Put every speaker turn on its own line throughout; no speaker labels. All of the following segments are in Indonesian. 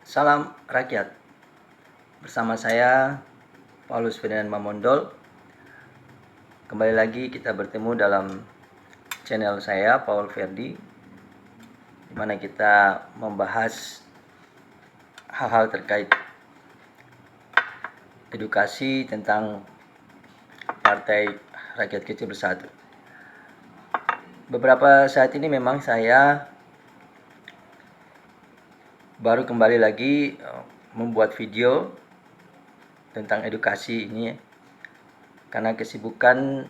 Salam rakyat, bersama saya Paulus Ferdinand Mamondol. Kembali lagi kita bertemu dalam channel saya Paul Ferdi, di mana kita membahas hal-hal terkait edukasi tentang Partai Rakyat Kecil Bersatu. Beberapa saat ini memang saya baru kembali lagi membuat video tentang edukasi ini, karena kesibukan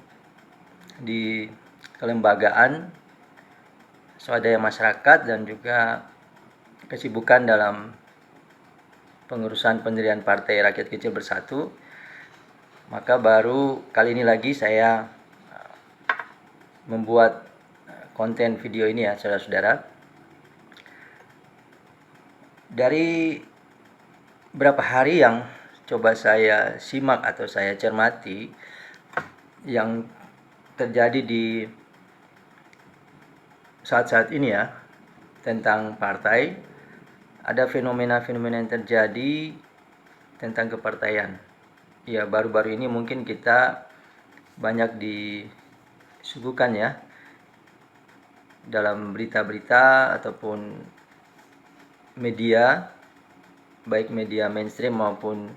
di kelembagaan, swadaya masyarakat, dan juga kesibukan dalam pengurusan pendirian Partai Rakyat Kecil Bersatu. Maka baru kali ini lagi saya membuat konten video ini ya, saudara-saudara. Dari beberapa hari yang coba saya simak atau saya cermati yang terjadi di saat-saat ini ya tentang partai, ada fenomena-fenomena yang terjadi tentang kepartaian. Ya, baru-baru ini mungkin kita banyak disuguhkan ya dalam berita-berita ataupun media, baik media mainstream maupun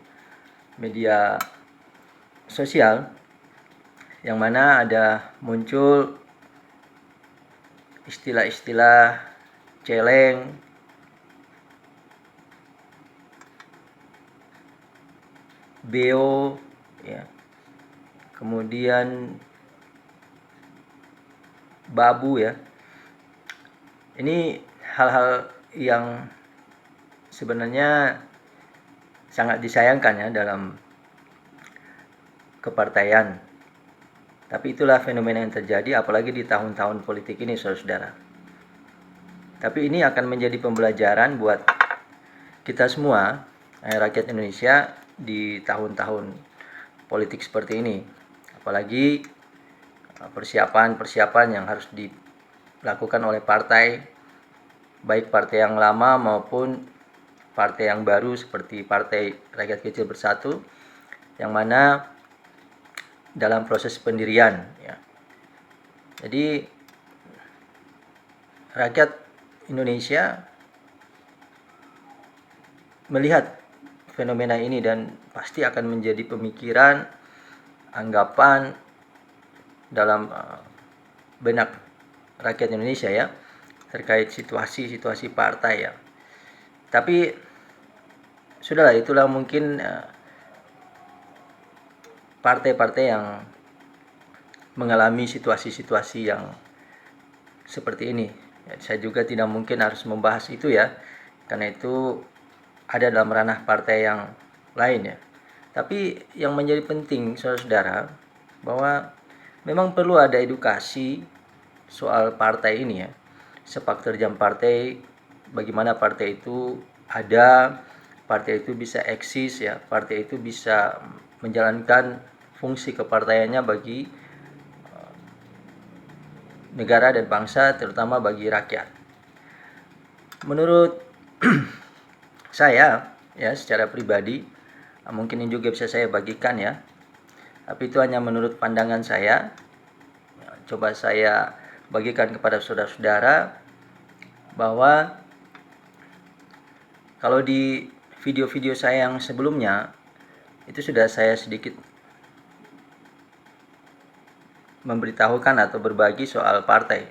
media sosial, yang mana ada muncul istilah-istilah celeng, beo, ya, kemudian babu ya. Ini hal-hal yang sebenarnya sangat disayangkan ya dalam kepartaian. Tapi itulah fenomena yang terjadi, apalagi di tahun-tahun politik ini, saudara-saudara. Tapi ini akan menjadi pembelajaran buat kita semua, rakyat Indonesia, di tahun-tahun politik seperti ini. Apalagi persiapan-persiapan yang harus dilakukan oleh partai, baik partai yang lama maupun partai yang baru seperti Partai Rakyat Kecil Bersatu, yang mana dalam proses pendirian ya. Jadi rakyat Indonesia melihat fenomena ini dan pasti akan menjadi pemikiran, anggapan dalam benak rakyat Indonesia ya terkait situasi-situasi partai ya. Tapi sudahlah, itulah mungkin partai-partai yang mengalami situasi-situasi yang seperti ini. Ya, saya juga tidak mungkin harus membahas itu ya, karena itu ada dalam ranah partai yang lain ya. Tapi yang menjadi penting, saudara-saudara, bahwa memang perlu ada edukasi soal partai ini ya. Sepak terjang partai, bagaimana partai itu ada, partai itu bisa eksis ya, partai itu bisa menjalankan fungsi kepartaiannya bagi negara dan bangsa, terutama bagi rakyat. Menurut saya ya secara pribadi, mungkin ini juga bisa saya bagikan ya, tapi itu hanya menurut pandangan saya. Coba saya bagikan kepada saudara-saudara bahwa kalau di video-video saya yang sebelumnya itu sudah saya sedikit memberitahukan atau berbagi soal partai.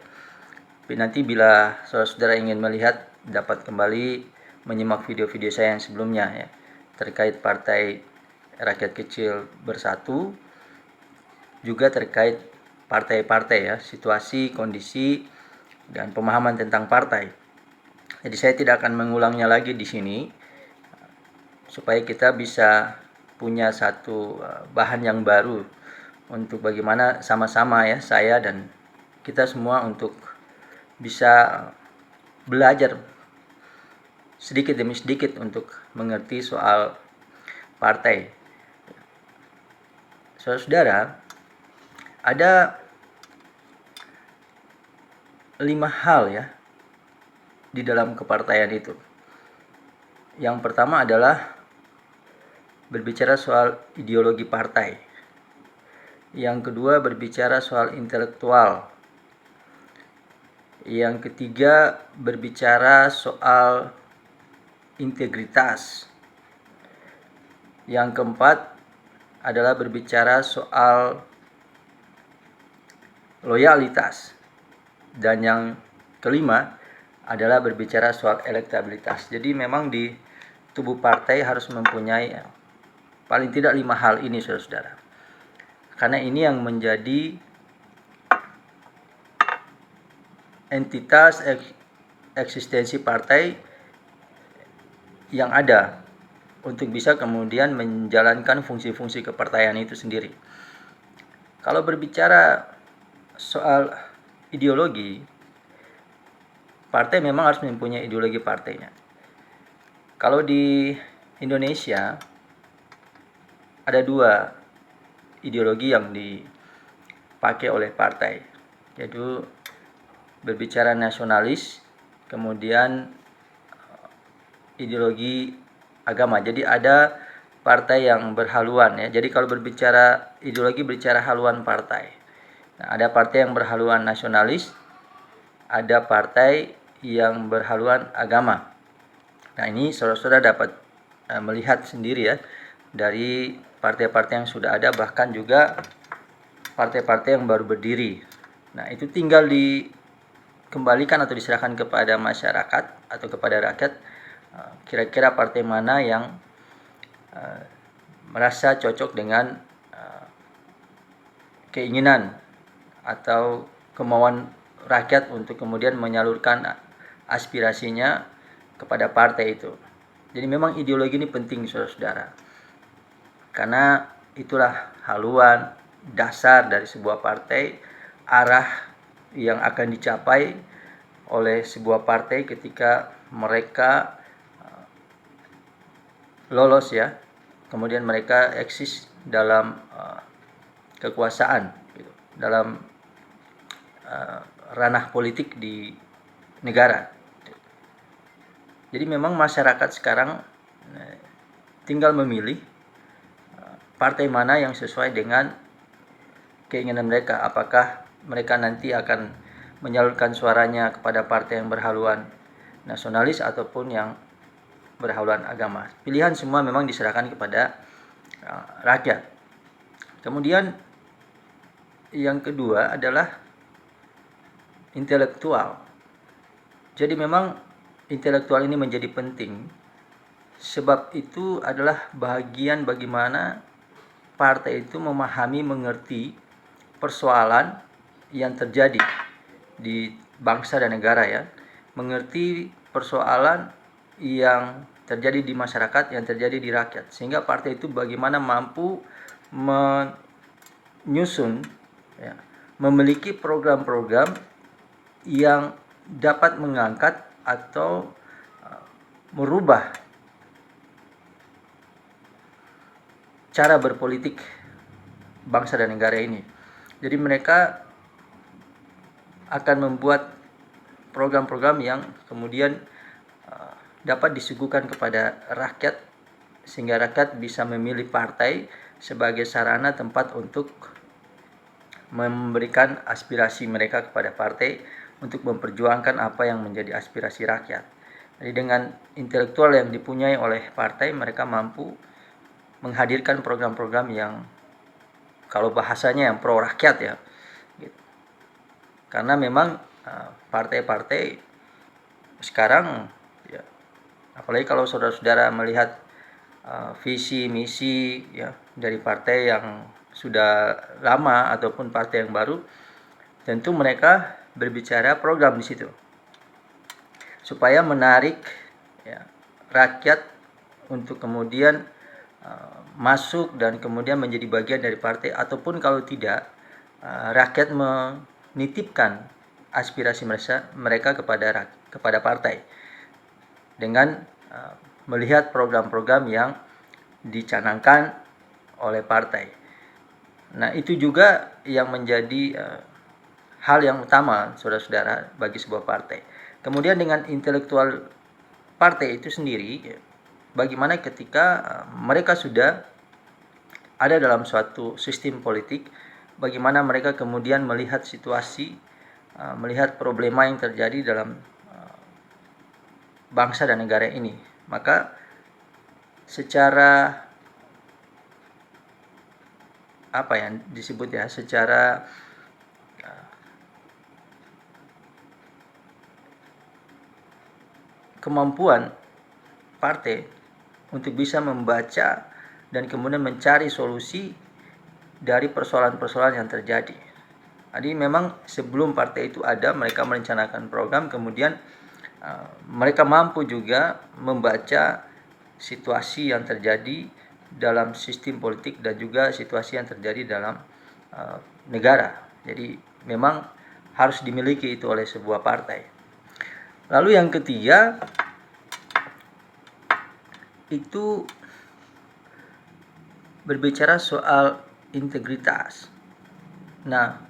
Tapi nanti bila saudara-saudara ingin melihat, dapat kembali menyimak video-video saya yang sebelumnya ya, terkait Partai Rakyat Kecil Bersatu, juga terkait partai-partai ya, situasi, kondisi, dan pemahaman tentang partai. Jadi saya tidak akan mengulangnya lagi di sini, supaya kita bisa punya satu bahan yang baru untuk bagaimana sama-sama ya, saya dan kita semua untuk bisa belajar sedikit demi sedikit untuk mengerti soal partai. Saudara-saudara, ada 5 hal ya di dalam kepartaian itu Yang pertama adalah berbicara soal ideologi partai. Yang kedua berbicara soal intelektual. Yang ketiga berbicara soal integritas. Yang keempat adalah berbicara soal loyalitas. Dan yang kelima adalah berbicara soal elektabilitas. Jadi memang di tubuh partai harus mempunyai paling tidak 5 hal ini, saudara-saudara. Karena ini yang menjadi entitas eksistensi partai yang ada untuk bisa kemudian menjalankan fungsi-fungsi kepartaian itu sendiri. Kalau berbicara soal ideologi, partai memang harus mempunyai ideologi partainya. Kalau di Indonesia ada 2 ideologi yang dipakai oleh partai, yaitu berbicara nasionalis, kemudian ideologi agama. Jadi ada partai yang berhaluan ya. Jadi kalau berbicara ideologi berbicara haluan partai. Nah, ada partai yang berhaluan nasionalis, ada partai yang berhaluan agama. Nah, ini saudara-saudara dapat melihat sendiri ya dari partai-partai yang sudah ada, bahkan juga partai-partai yang baru berdiri. Nah, itu tinggal dikembalikan atau diserahkan kepada masyarakat atau kepada rakyat, kira-kira partai mana yang merasa cocok dengan keinginan atau kemauan rakyat untuk kemudian menyalurkan aspirasinya kepada partai itu. Jadi memang ideologi ini penting, saudara-saudara, karena itulah haluan dasar dari sebuah partai, arah yang akan dicapai oleh sebuah partai ketika mereka lolos ya, kemudian mereka eksis dalam kekuasaan gitu, dalam ranah politik di negara. Jadi memang masyarakat sekarang tinggal memilih partai mana yang sesuai dengan keinginan mereka. Apakah mereka nanti akan menyalurkan suaranya kepada partai yang berhaluan nasionalis ataupun yang berhaluan agama. Pilihan semua memang diserahkan kepada rakyat. Kemudian yang kedua adalah intelektual. Jadi memang intelektual ini menjadi penting, sebab itu adalah bagian bagaimana partai itu memahami, mengerti persoalan yang terjadi di bangsa dan negara ya, mengerti persoalan yang terjadi di masyarakat, yang terjadi di rakyat, sehingga partai itu bagaimana mampu menyusun ya, memiliki program-program yang dapat mengangkat atau merubah cara berpolitik bangsa dan negara ini. Jadi mereka akan membuat program-program yang kemudian dapat disuguhkan kepada rakyat, sehingga rakyat bisa memilih partai sebagai sarana tempat untuk memberikan aspirasi mereka kepada partai untuk memperjuangkan apa yang menjadi aspirasi rakyat. Jadi dengan intelektual yang dipunyai oleh partai, mereka mampu menghadirkan program-program yang kalau bahasanya yang pro rakyat ya. Karena memang partai-partai sekarang ya, apalagi kalau saudara-saudara melihat visi misi ya dari partai yang sudah lama ataupun partai yang baru, tentu mereka berbicara program di situ supaya menarik ya, rakyat untuk kemudian masuk dan kemudian menjadi bagian dari partai, ataupun kalau tidak rakyat menitipkan aspirasi mereka kepada partai dengan melihat program-program yang dicanangkan oleh partai. Nah, itu juga yang menjadi hal yang utama, saudara-saudara, bagi sebuah partai. Kemudian dengan intelektual partai itu sendiri, bagaimana ketika mereka sudah ada dalam suatu sistem politik, bagaimana mereka kemudian melihat situasi, melihat problema yang terjadi dalam bangsa dan negara ini. Maka secara apa yang disebut ya, secara kemampuan partai untuk bisa membaca dan kemudian mencari solusi dari persoalan-persoalan yang terjadi. Jadi memang sebelum partai itu ada, mereka merencanakan program, kemudian mereka mampu juga membaca situasi yang terjadi dalam sistem politik dan juga situasi yang terjadi dalam negara. Jadi memang harus dimiliki itu oleh sebuah partai. Lalu yang ketiga itu berbicara soal integritas. Nah,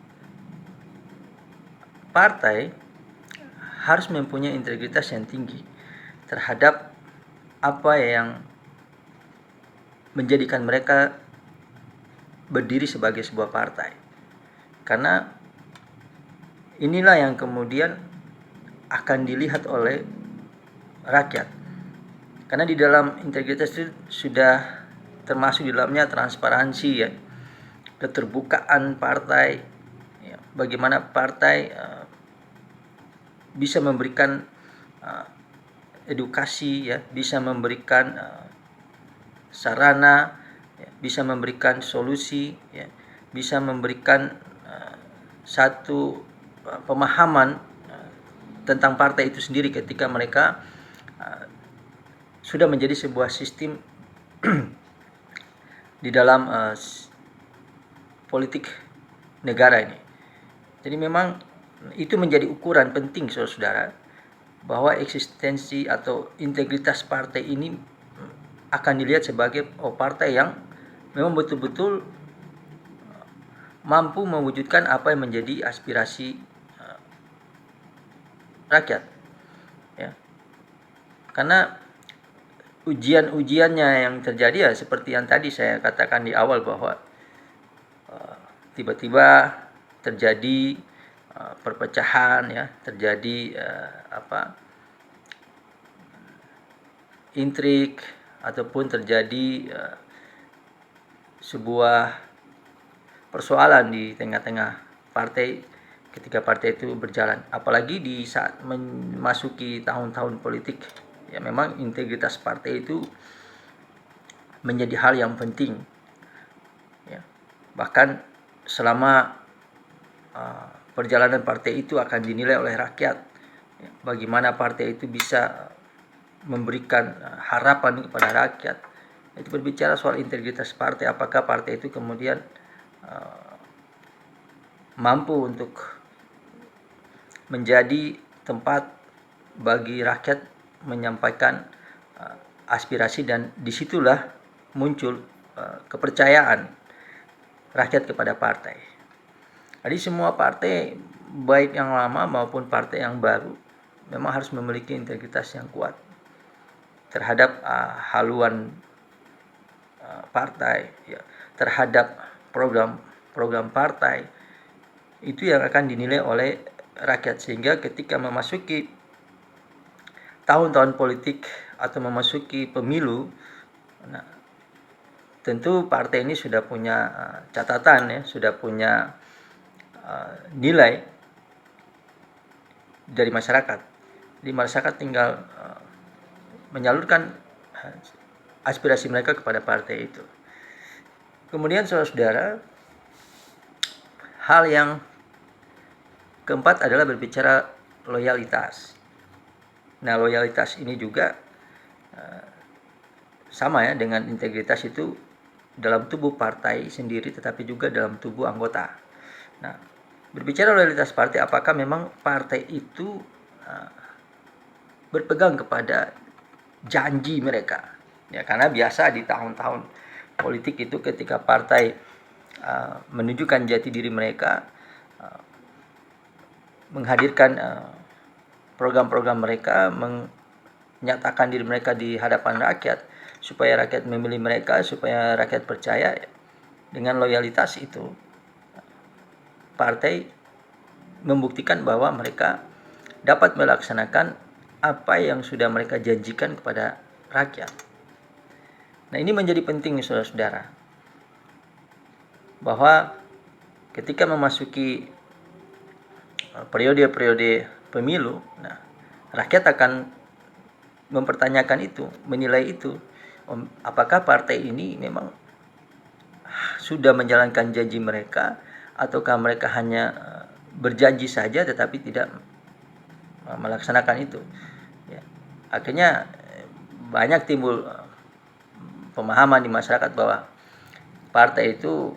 partai harus mempunyai integritas yang tinggi terhadap apa yang menjadikan mereka berdiri sebagai sebuah partai. Karena inilah yang kemudian akan dilihat oleh rakyat. Karena di dalam integritas itu sudah termasuk di dalamnya transparansi ya, keterbukaan partai, ya, bagaimana partai bisa memberikan edukasi ya, bisa memberikan sarana, ya, bisa memberikan solusi, ya, bisa memberikan satu pemahaman tentang partai itu sendiri ketika mereka sudah menjadi sebuah sistem di dalam politik negara ini. Jadi memang itu menjadi ukuran penting saudara-saudara, bahwa eksistensi atau integritas partai ini akan dilihat sebagai partai yang memang betul-betul mampu mewujudkan apa yang menjadi aspirasi rakyat. Ya. Karena ujian-ujiannya yang terjadi ya seperti yang tadi saya katakan di awal, bahwa tiba-tiba terjadi perpecahan ya, terjadi intrik ataupun terjadi sebuah persoalan di tengah-tengah partai ketika partai itu berjalan. Apalagi di saat memasuki tahun-tahun politik, ya memang integritas partai itu menjadi hal yang penting. Ya. Bahkan selama perjalanan partai itu akan dinilai oleh rakyat, ya, bagaimana partai itu bisa memberikan harapan kepada rakyat. Itu berbicara soal integritas partai, apakah partai itu kemudian mampu untuk menjadi tempat bagi rakyat menyampaikan aspirasi, dan disitulah muncul kepercayaan rakyat kepada partai. Jadi semua partai, baik yang lama maupun partai yang baru, memang harus memiliki integritas yang kuat terhadap haluan partai, ya, terhadap program partai. Itu yang akan dinilai oleh rakyat, sehingga ketika memasuki tahun-tahun politik atau memasuki pemilu, nah, tentu partai ini sudah punya catatan ya, sudah punya nilai dari masyarakat. Jadi masyarakat tinggal menyalurkan aspirasi mereka kepada partai itu. Kemudian saudara-saudara, hal yang keempat adalah berbicara loyalitas. Nah, loyalitas ini juga sama ya dengan integritas, itu dalam tubuh partai sendiri tetapi juga dalam tubuh anggota. Nah, berbicara loyalitas partai, apakah memang partai itu berpegang kepada janji mereka? Ya, karena biasa di tahun-tahun politik itu ketika partai menunjukkan jati diri mereka, menghadirkan program-program mereka, menyatakan diri mereka di hadapan rakyat, supaya rakyat memilih mereka, supaya rakyat percaya. Dengan loyalitas itu, partai membuktikan bahwa mereka dapat melaksanakan apa yang sudah mereka janjikan kepada rakyat. Nah, ini menjadi penting, saudara-saudara, bahwa ketika memasuki periode-periode pemilu, nah, rakyat akan mempertanyakan itu, menilai itu, apakah partai ini memang sudah menjalankan janji mereka, ataukah mereka hanya berjanji saja tetapi tidak melaksanakan itu. Ya. Akhirnya banyak timbul pemahaman di masyarakat bahwa partai itu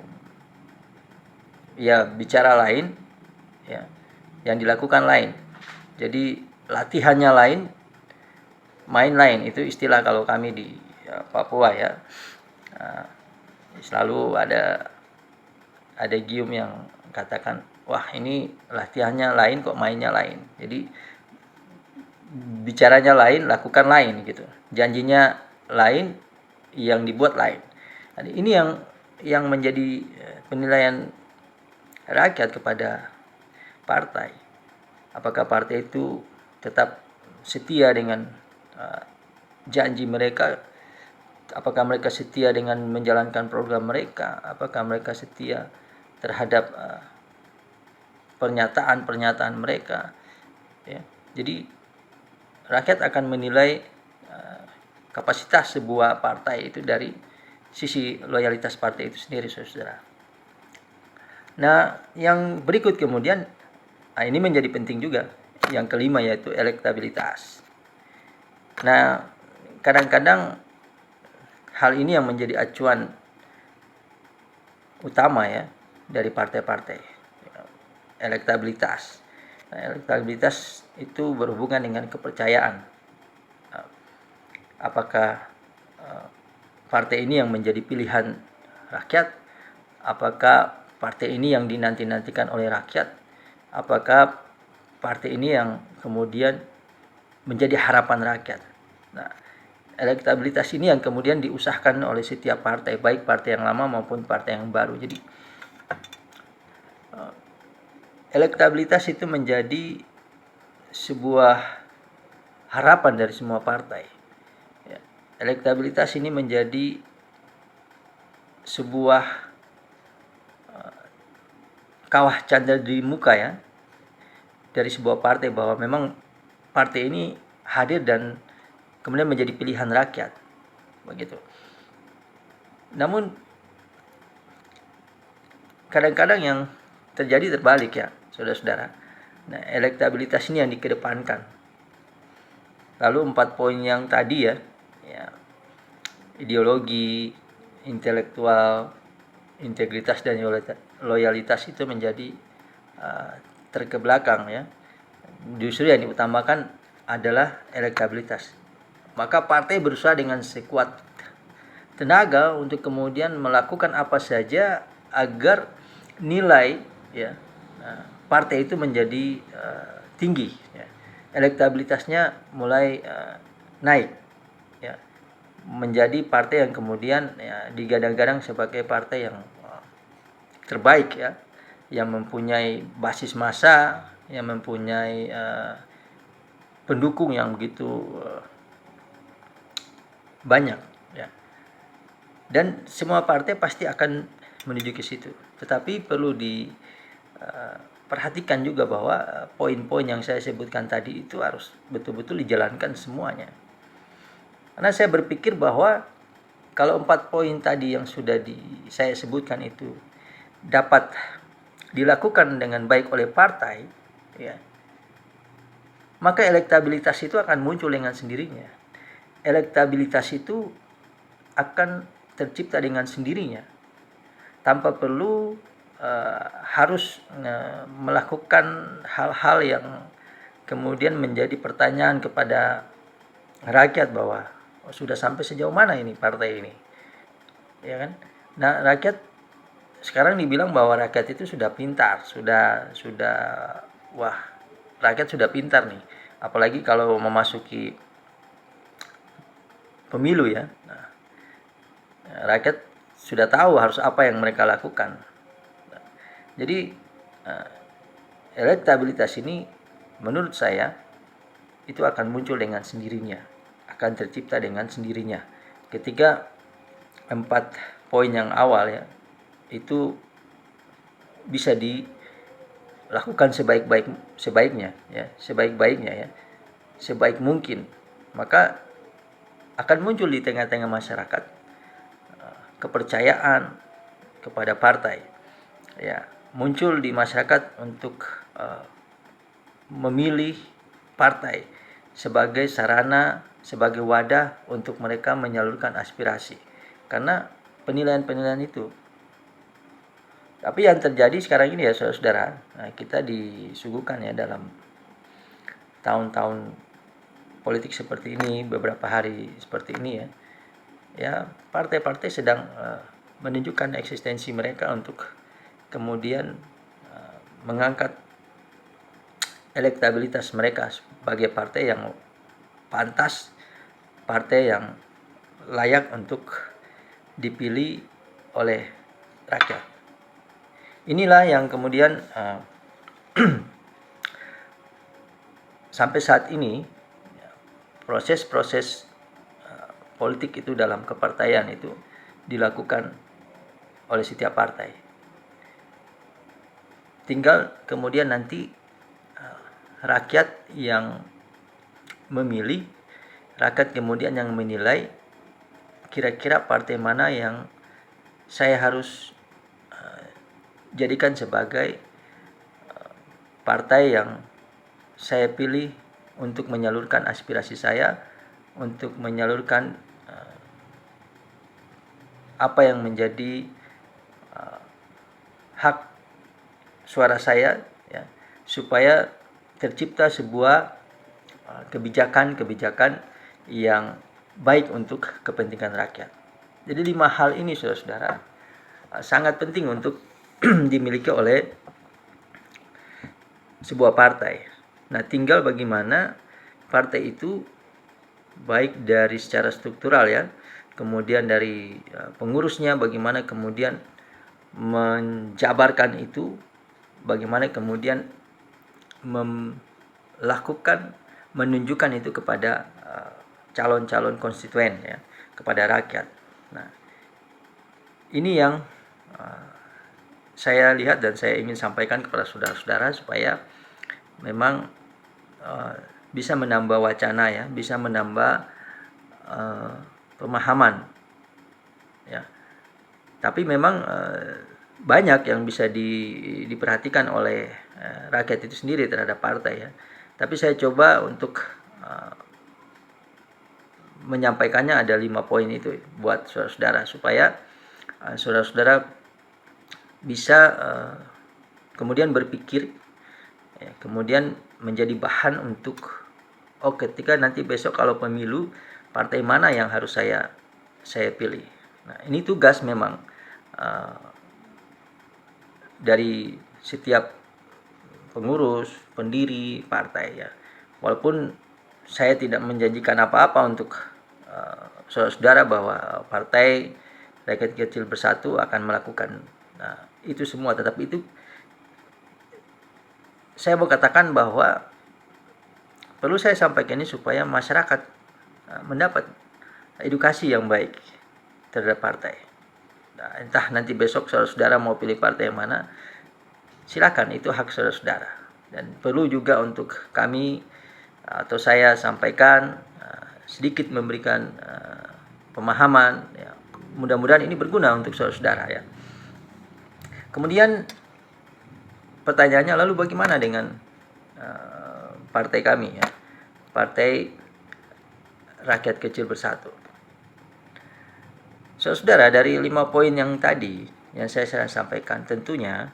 ya bicara lain, ya, yang dilakukan lain. Jadi latihannya lain, main lain. Itu istilah kalau kami di Papua, ya. Selalu ada gium yang katakan, wah ini latihannya lain kok mainnya lain. Jadi bicaranya lain, lakukan lain gitu. Janjinya lain, yang dibuat lain. Jadi ini yang menjadi penilaian rakyat kepada partai. Apakah partai itu tetap setia dengan janji mereka? Apakah mereka setia dengan menjalankan program mereka? Apakah mereka setia terhadap pernyataan-pernyataan mereka? Ya. Jadi rakyat akan menilai kapasitas sebuah partai itu dari sisi loyalitas partai itu sendiri, saudara. Nah, yang berikut kemudian, ini menjadi penting juga. Yang kelima yaitu elektabilitas. Nah, kadang-kadang hal ini yang menjadi acuan utama, ya, dari partai-partai. Elektabilitas. Nah, elektabilitas itu berhubungan dengan kepercayaan. Apakah partai ini yang menjadi pilihan rakyat? Apakah partai ini yang dinanti-nantikan oleh rakyat? Apakah partai ini yang kemudian menjadi harapan rakyat? Nah, elektabilitas ini yang kemudian diusahakan oleh setiap partai, baik partai yang lama maupun partai yang baru. Jadi elektabilitas itu menjadi sebuah harapan dari semua partai. Ya, elektabilitas ini menjadi sebuah kawah candra di muka, ya, dari sebuah partai, bahwa memang partai ini hadir dan kemudian menjadi pilihan rakyat, begitu. Namun kadang-kadang yang terjadi terbalik, ya, saudara-saudara. Nah, elektabilitas ini yang dikedepankan. Lalu 4 poin yang tadi, ya, ideologi, intelektual, integritas dan loyalitas itu menjadi terkebelakang, ya. Justru yang diutamakan adalah elektabilitas. Maka partai berusaha dengan sekuat tenaga untuk kemudian melakukan apa saja agar nilai, ya, partai itu menjadi tinggi, ya. Elektabilitasnya mulai naik, ya, menjadi partai yang kemudian, ya, digadang-gadang sebagai partai yang terbaik, ya, yang mempunyai basis massa, yang mempunyai pendukung yang begitu banyak, ya. Dan semua partai pasti akan menuju ke situ. Tetapi perlu diperhatikan juga bahwa poin-poin yang saya sebutkan tadi itu harus betul-betul dijalankan semuanya. Karena saya berpikir bahwa kalau 4 poin tadi yang sudah saya sebutkan itu dapat dilakukan dengan baik oleh partai, ya, maka elektabilitas itu akan muncul dengan sendirinya. Elektabilitas itu akan tercipta dengan sendirinya tanpa perlu harus melakukan hal-hal yang kemudian menjadi pertanyaan kepada rakyat bahwa sudah sampai sejauh mana ini partai ini, ya kan? Nah, rakyat sekarang dibilang bahwa rakyat itu sudah pintar, sudah wah, rakyat sudah pintar nih, apalagi kalau memasuki pemilu ya. Nah, rakyat sudah tahu harus apa yang mereka lakukan. Jadi elektabilitas ini menurut saya itu akan muncul dengan sendirinya, akan tercipta dengan sendirinya. Ketika 4 poin yang awal ya itu bisa dilakukan sebaik-baiknya ya, sebaik mungkin, maka akan muncul di tengah-tengah masyarakat kepercayaan kepada partai ya, muncul di masyarakat untuk memilih partai sebagai sarana, sebagai wadah untuk mereka menyalurkan aspirasi, karena penilaian-penilaian itu. Tapi yang terjadi sekarang ini ya saudara-saudara, kita disuguhkan ya dalam tahun-tahun politik seperti ini, beberapa hari seperti ini ya partai-partai sedang menunjukkan eksistensi mereka untuk kemudian mengangkat elektabilitas mereka sebagai partai yang pantas, partai yang layak untuk dipilih oleh rakyat. Inilah yang kemudian sampai saat ini proses-proses politik itu dalam kepartaian itu dilakukan oleh setiap partai. Tinggal kemudian nanti rakyat yang memilih, rakyat kemudian yang menilai kira-kira partai mana yang saya harus jadikan sebagai partai yang saya pilih untuk menyalurkan aspirasi saya, untuk menyalurkan apa yang menjadi hak suara saya ya, supaya tercipta sebuah kebijakan-kebijakan yang baik untuk kepentingan rakyat. Jadi 5 hal ini saudara-saudara sangat penting untuk dimiliki oleh sebuah partai. Nah, tinggal bagaimana partai itu baik dari secara struktural ya, kemudian dari pengurusnya, bagaimana kemudian menjabarkan itu, bagaimana kemudian melakukan, menunjukkan itu kepada calon-calon konstituen ya, kepada rakyat. Nah, ini yang saya lihat dan saya ingin sampaikan kepada saudara-saudara supaya memang bisa menambah wacana ya, bisa menambah pemahaman ya. Tapi memang banyak yang bisa diperhatikan oleh rakyat itu sendiri terhadap partai ya. Tapi saya coba untuk menyampaikannya ada 5 poin itu buat saudara-saudara supaya saudara-saudara bisa kemudian berpikir ya, kemudian menjadi bahan untuk ketika nanti besok kalau pemilu partai mana yang harus saya pilih. Nah, ini tugas memang dari setiap pengurus, pendiri partai ya. Walaupun saya tidak menjanjikan apa-apa untuk saudara-saudara bahwa partai Rakyat Kecil Bersatu akan melakukan itu semua, tetapi itu saya mau katakan bahwa perlu saya sampaikan ini supaya masyarakat mendapat edukasi yang baik terhadap partai. Nah, entah nanti besok saudara-saudara mau pilih partai yang mana, silakan, itu hak saudara-saudara. Dan perlu juga untuk kami atau saya sampaikan sedikit memberikan pemahaman ya. Mudah-mudahan ini berguna untuk saudara-saudara ya. Kemudian pertanyaannya, lalu bagaimana dengan partai kami ya, Partai Rakyat Kecil Bersatu. Saudara, dari 5 poin yang tadi yang saya sampaikan, tentunya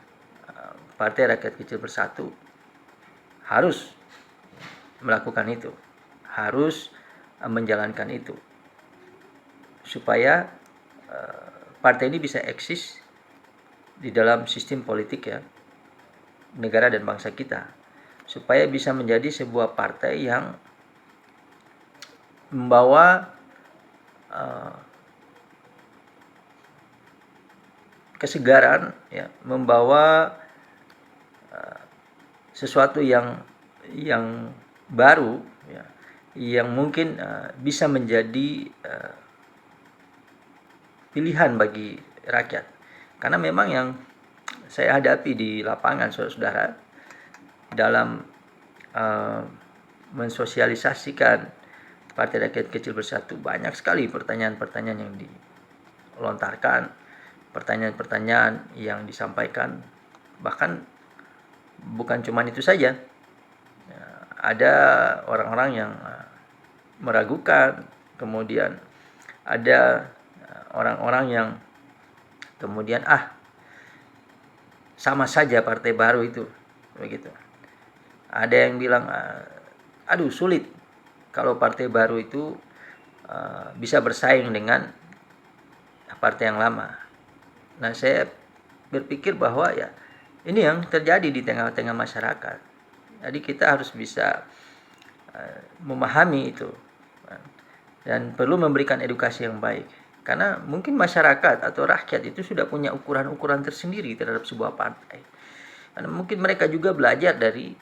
Partai Rakyat Kecil Bersatu harus melakukan itu, harus menjalankan itu, supaya partai ini bisa eksis di dalam sistem politik ya, negara dan bangsa kita, supaya bisa menjadi sebuah partai yang membawa uh, kesegaran, ya, membawa sesuatu yang baru, ya, yang mungkin bisa menjadi pilihan bagi rakyat. Karena memang yang saya hadapi di lapangan, saudara-saudara, dalam mensosialisasikan Partai Rakyat Kecil Bersatu, banyak sekali pertanyaan-pertanyaan yang dilontarkan, pertanyaan-pertanyaan yang disampaikan. Bahkan bukan cuma itu saja, ada orang-orang yang meragukan, kemudian ada orang-orang yang kemudian sama saja partai baru itu, begitu. Ada yang bilang aduh sulit kalau partai baru itu bisa bersaing dengan partai yang lama. Nah, saya berpikir bahwa ya ini yang terjadi di tengah-tengah masyarakat. Jadi kita harus bisa memahami itu dan perlu memberikan edukasi yang baik. Karena mungkin masyarakat atau rakyat itu sudah punya ukuran-ukuran tersendiri terhadap sebuah partai. Karena mungkin mereka juga belajar dari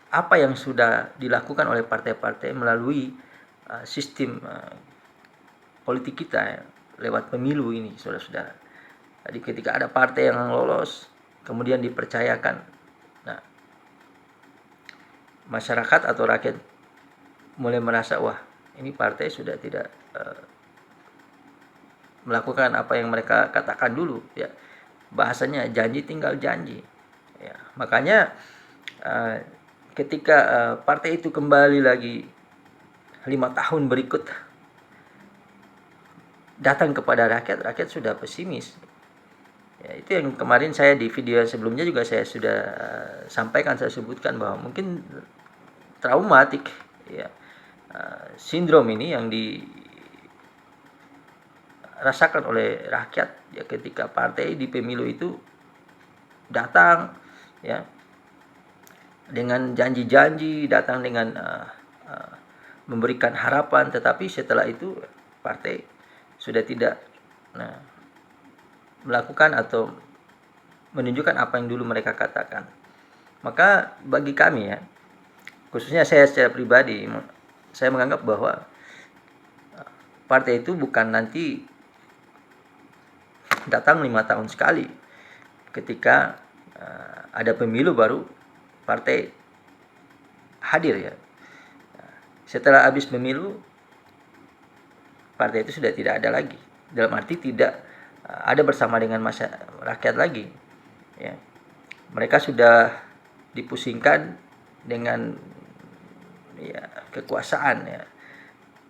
apa yang sudah dilakukan oleh partai-partai melalui sistem politik kita, ya, lewat pemilu ini, saudara-saudara. Jadi ketika ada partai yang lolos, kemudian dipercayakan, nah, masyarakat atau rakyat mulai merasa, wah, ini partai sudah tidak melakukan apa yang mereka katakan dulu, ya. Bahasanya janji tinggal janji, ya. Makanya ketika partai itu kembali lagi 5 tahun berikut datang kepada rakyat sudah pesimis. Ya, itu yang kemarin saya di video sebelumnya juga saya sudah sampaikan, saya sebutkan bahwa mungkin traumatik, ya, sindrom ini yang dirasakan oleh rakyat, ya, ketika partai di pemilu itu datang, ya, dengan janji-janji, datang dengan memberikan harapan, tetapi setelah itu partai sudah tidak melakukan atau menunjukkan apa yang dulu mereka katakan. Maka bagi kami, ya, khususnya saya secara pribadi, saya menganggap bahwa partai itu bukan nanti datang 5 tahun sekali. Ketika ada pemilu baru partai hadir, ya. Setelah habis pemilu partai itu sudah tidak ada lagi. Dalam arti tidak ada bersama dengan rakyat lagi, ya. Mereka sudah dipusingkan dengan, ya, kekuasaan, ya.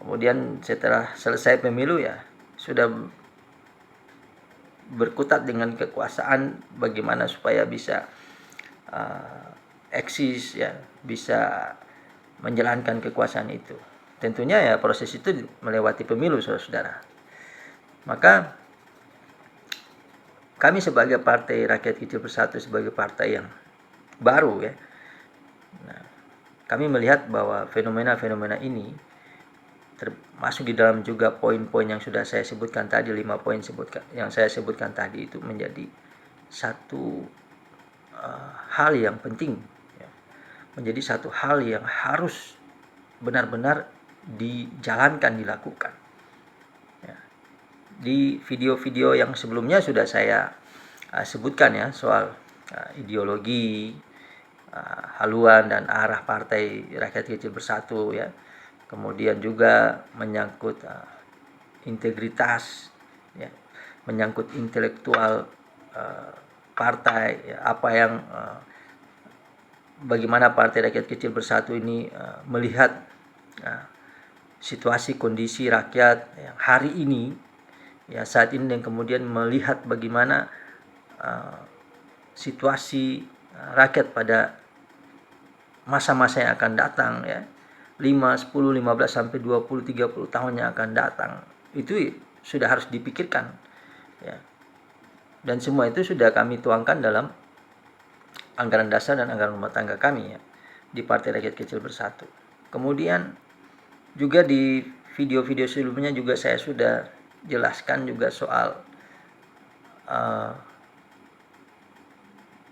Kemudian setelah selesai pemilu, ya, sudah berkutat dengan kekuasaan, bagaimana supaya bisa eksis, ya, bisa menjalankan kekuasaan itu. Tentunya, ya, proses itu melewati pemilu, saudara-saudara. Maka kami sebagai Partai Rakyat Kecil Bersatu, sebagai partai yang baru, ya, nah, kami melihat bahwa fenomena-fenomena ini termasuk di dalam juga poin-poin yang sudah saya sebutkan tadi, 5 poin yang saya sebutkan tadi, itu menjadi satu hal yang penting, ya, menjadi satu hal yang harus benar-benar dijalankan, dilakukan. Ya. Di video-video yang sebelumnya sudah saya sebutkan, ya, soal ideologi, haluan dan arah Partai Rakyat Kecil Bersatu, ya. Kemudian juga menyangkut integritas, ya, menyangkut intelektual partai, ya, apa yang bagaimana Partai Rakyat Kecil Bersatu ini melihat situasi kondisi rakyat yang hari ini, ya, saat ini, dan kemudian melihat bagaimana situasi rakyat pada masa-masa yang akan datang, ya, 5, 10, 15 sampai 20, 30 tahun yang akan datang. Itu sudah harus dipikirkan, ya. Dan semua itu sudah kami tuangkan dalam anggaran dasar dan anggaran rumah tangga kami, ya, di Partai Rakyat Kecil Bersatu. Kemudian juga di video-video sebelumnya juga saya sudah jelaskan juga soal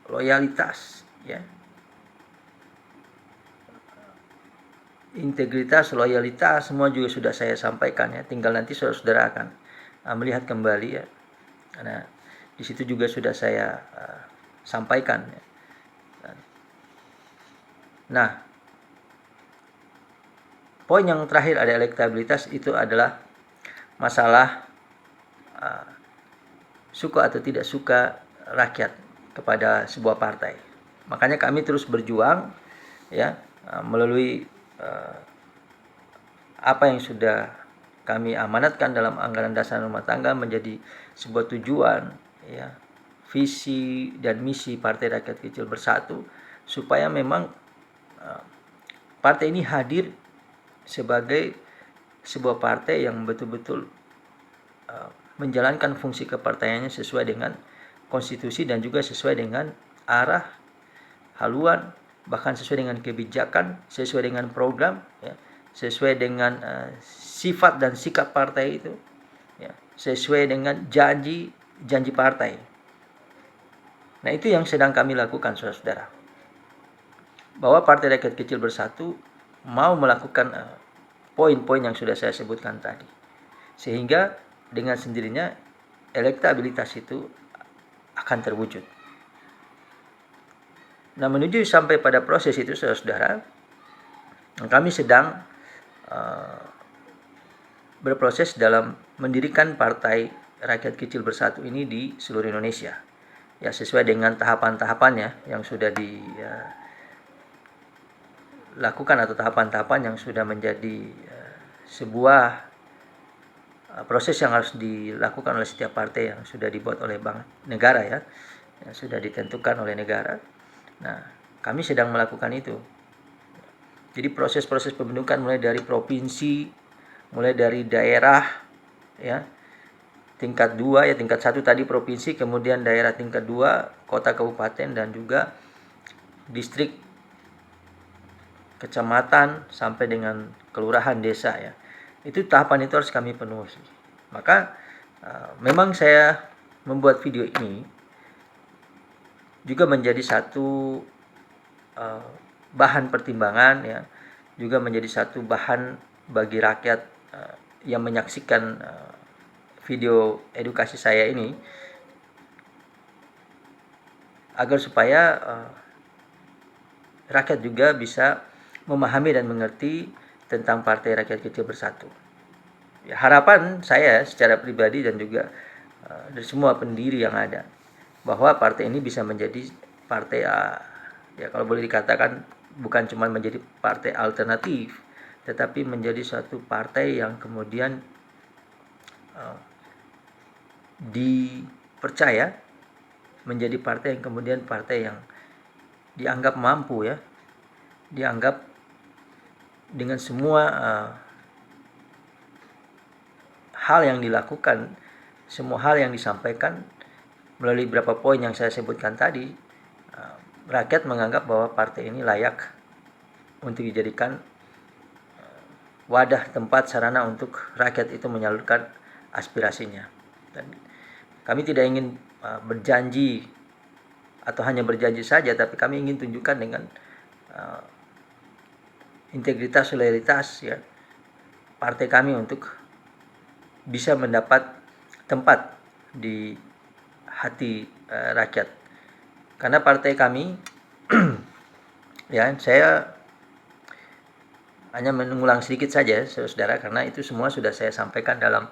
loyalitas, ya, integritas, loyalitas, semua juga sudah saya sampaikan, ya. Tinggal nanti saudara-saudara akan melihat kembali, ya. Karena di situ juga sudah saya sampaikan, ya. Nah, poin yang terakhir ada elektabilitas, itu adalah masalah suka atau tidak suka rakyat kepada sebuah partai. Makanya kami terus berjuang, ya, melalui apa yang sudah kami amanatkan dalam anggaran dasar rumah tangga menjadi sebuah tujuan, ya, visi dan misi Partai Rakyat Kecil Bersatu, supaya memang partai ini hadir sebagai sebuah partai yang betul-betul menjalankan fungsi kepartaiannya sesuai dengan konstitusi dan juga sesuai dengan arah, haluan, bahkan sesuai dengan kebijakan, sesuai dengan program, ya, sesuai dengan sifat dan sikap partai itu, ya, sesuai dengan janji partai. Nah, itu yang sedang kami lakukan, saudara-saudara. Bahwa Partai Rakyat Kecil Bersatu mau melakukan poin-poin yang sudah saya sebutkan tadi, sehingga dengan sendirinya elektabilitas itu akan terwujud. Nah, menuju sampai pada proses itu, saudara-saudara, kami sedang berproses dalam mendirikan Partai Rakyat Kecil Bersatu ini di seluruh Indonesia, ya, sesuai dengan tahapan-tahapannya yang sudah dilakukan atau tahapan-tahapan yang sudah menjadi sebuah proses yang harus dilakukan oleh setiap partai yang sudah dibuat oleh bank negara, ya, yang sudah ditentukan oleh negara. Nah, kami sedang melakukan itu. Jadi proses-proses pembentukan mulai dari provinsi, mulai dari daerah, ya, tingkat 2, ya, tingkat 1 tadi provinsi, kemudian daerah tingkat 2, kota kabupaten, dan juga distrik, kecamatan, sampai dengan kelurahan, desa, ya. Itu tahapan itu harus kami penuhi. Maka memang saya membuat video ini juga menjadi satu bahan pertimbangan, ya, juga menjadi satu bahan bagi rakyat yang menyaksikan video edukasi saya ini, agar supaya rakyat juga bisa memahami dan mengerti tentang Partai Rakyat Kecil Bersatu. Ya, harapan saya secara pribadi dan juga dari semua pendiri yang ada, bahwa partai ini bisa menjadi partai, ya, kalau boleh dikatakan bukan cuma menjadi partai alternatif, tetapi menjadi suatu partai yang kemudian dipercaya menjadi partai yang kemudian partai yang dianggap mampu, ya, dianggap dengan semua hal yang dilakukan, semua hal yang disampaikan melalui beberapa poin yang saya sebutkan tadi, rakyat menganggap bahwa partai ini layak untuk dijadikan wadah, tempat, sarana untuk rakyat itu menyalurkan aspirasinya. Dan kami tidak ingin berjanji atau hanya berjanji saja, tapi kami ingin tunjukkan dengan integritas, loyalitas, ya, partai kami untuk bisa mendapat tempat di hati rakyat. Karena partai kami ya, saya hanya mengulang sedikit saja, saudara, karena itu semua sudah saya sampaikan dalam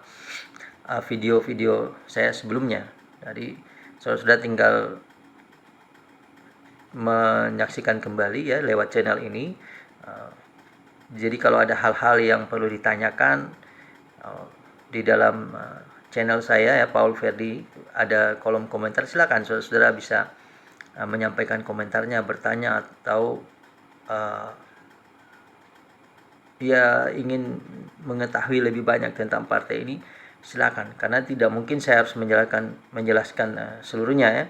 video-video saya sebelumnya. Jadi saudara tinggal menyaksikan kembali, ya, lewat channel ini. Jadi kalau ada hal-hal yang perlu ditanyakan di dalam channel saya, ya, Paul Ferdi, ada kolom komentar, silakan saudara bisa menyampaikan komentarnya, bertanya, atau dia ingin mengetahui lebih banyak tentang partai ini, silakan. Karena tidak mungkin saya harus menjelaskan seluruhnya, ya.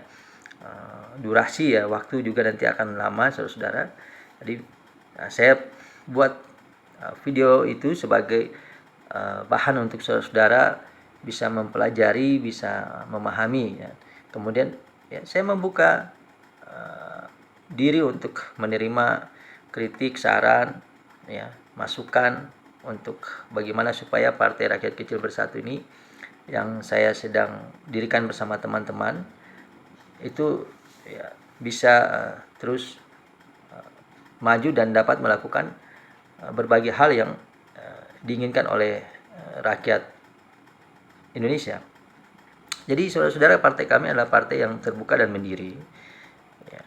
Durasi, ya, waktu juga nanti akan lama, saudara. Jadi saya buat video itu sebagai bahan untuk saudara-saudara bisa mempelajari, bisa memahami ya. Kemudian ya, saya membuka diri untuk menerima kritik, saran, ya, masukan untuk bagaimana supaya Partai Rakyat Kecil Bersatu ini yang saya sedang dirikan bersama teman-teman itu ya, bisa terus maju dan dapat melakukan berbagai hal yang diinginkan oleh rakyat Indonesia. Jadi saudara-saudara, partai kami adalah partai yang terbuka dan mandiri ya.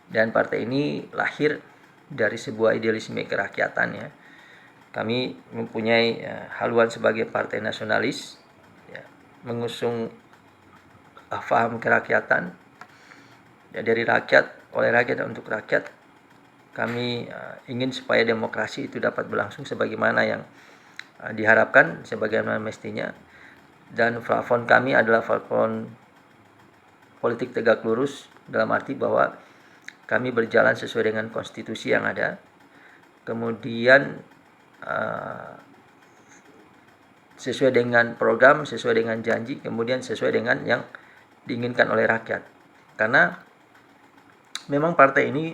Dan partai ini lahir dari sebuah idealisme kerakyatan ya. Kami mempunyai haluan sebagai partai nasionalis ya, mengusung paham kerakyatan ya, dari rakyat, oleh rakyat dan untuk rakyat. Kami ingin supaya demokrasi itu dapat berlangsung sebagaimana yang diharapkan, sebagaimana mestinya. Dan platform kami adalah platform politik tegak lurus, dalam arti bahwa kami berjalan sesuai dengan konstitusi yang ada, kemudian sesuai dengan program, sesuai dengan janji, kemudian sesuai dengan yang diinginkan oleh rakyat. Karena memang partai ini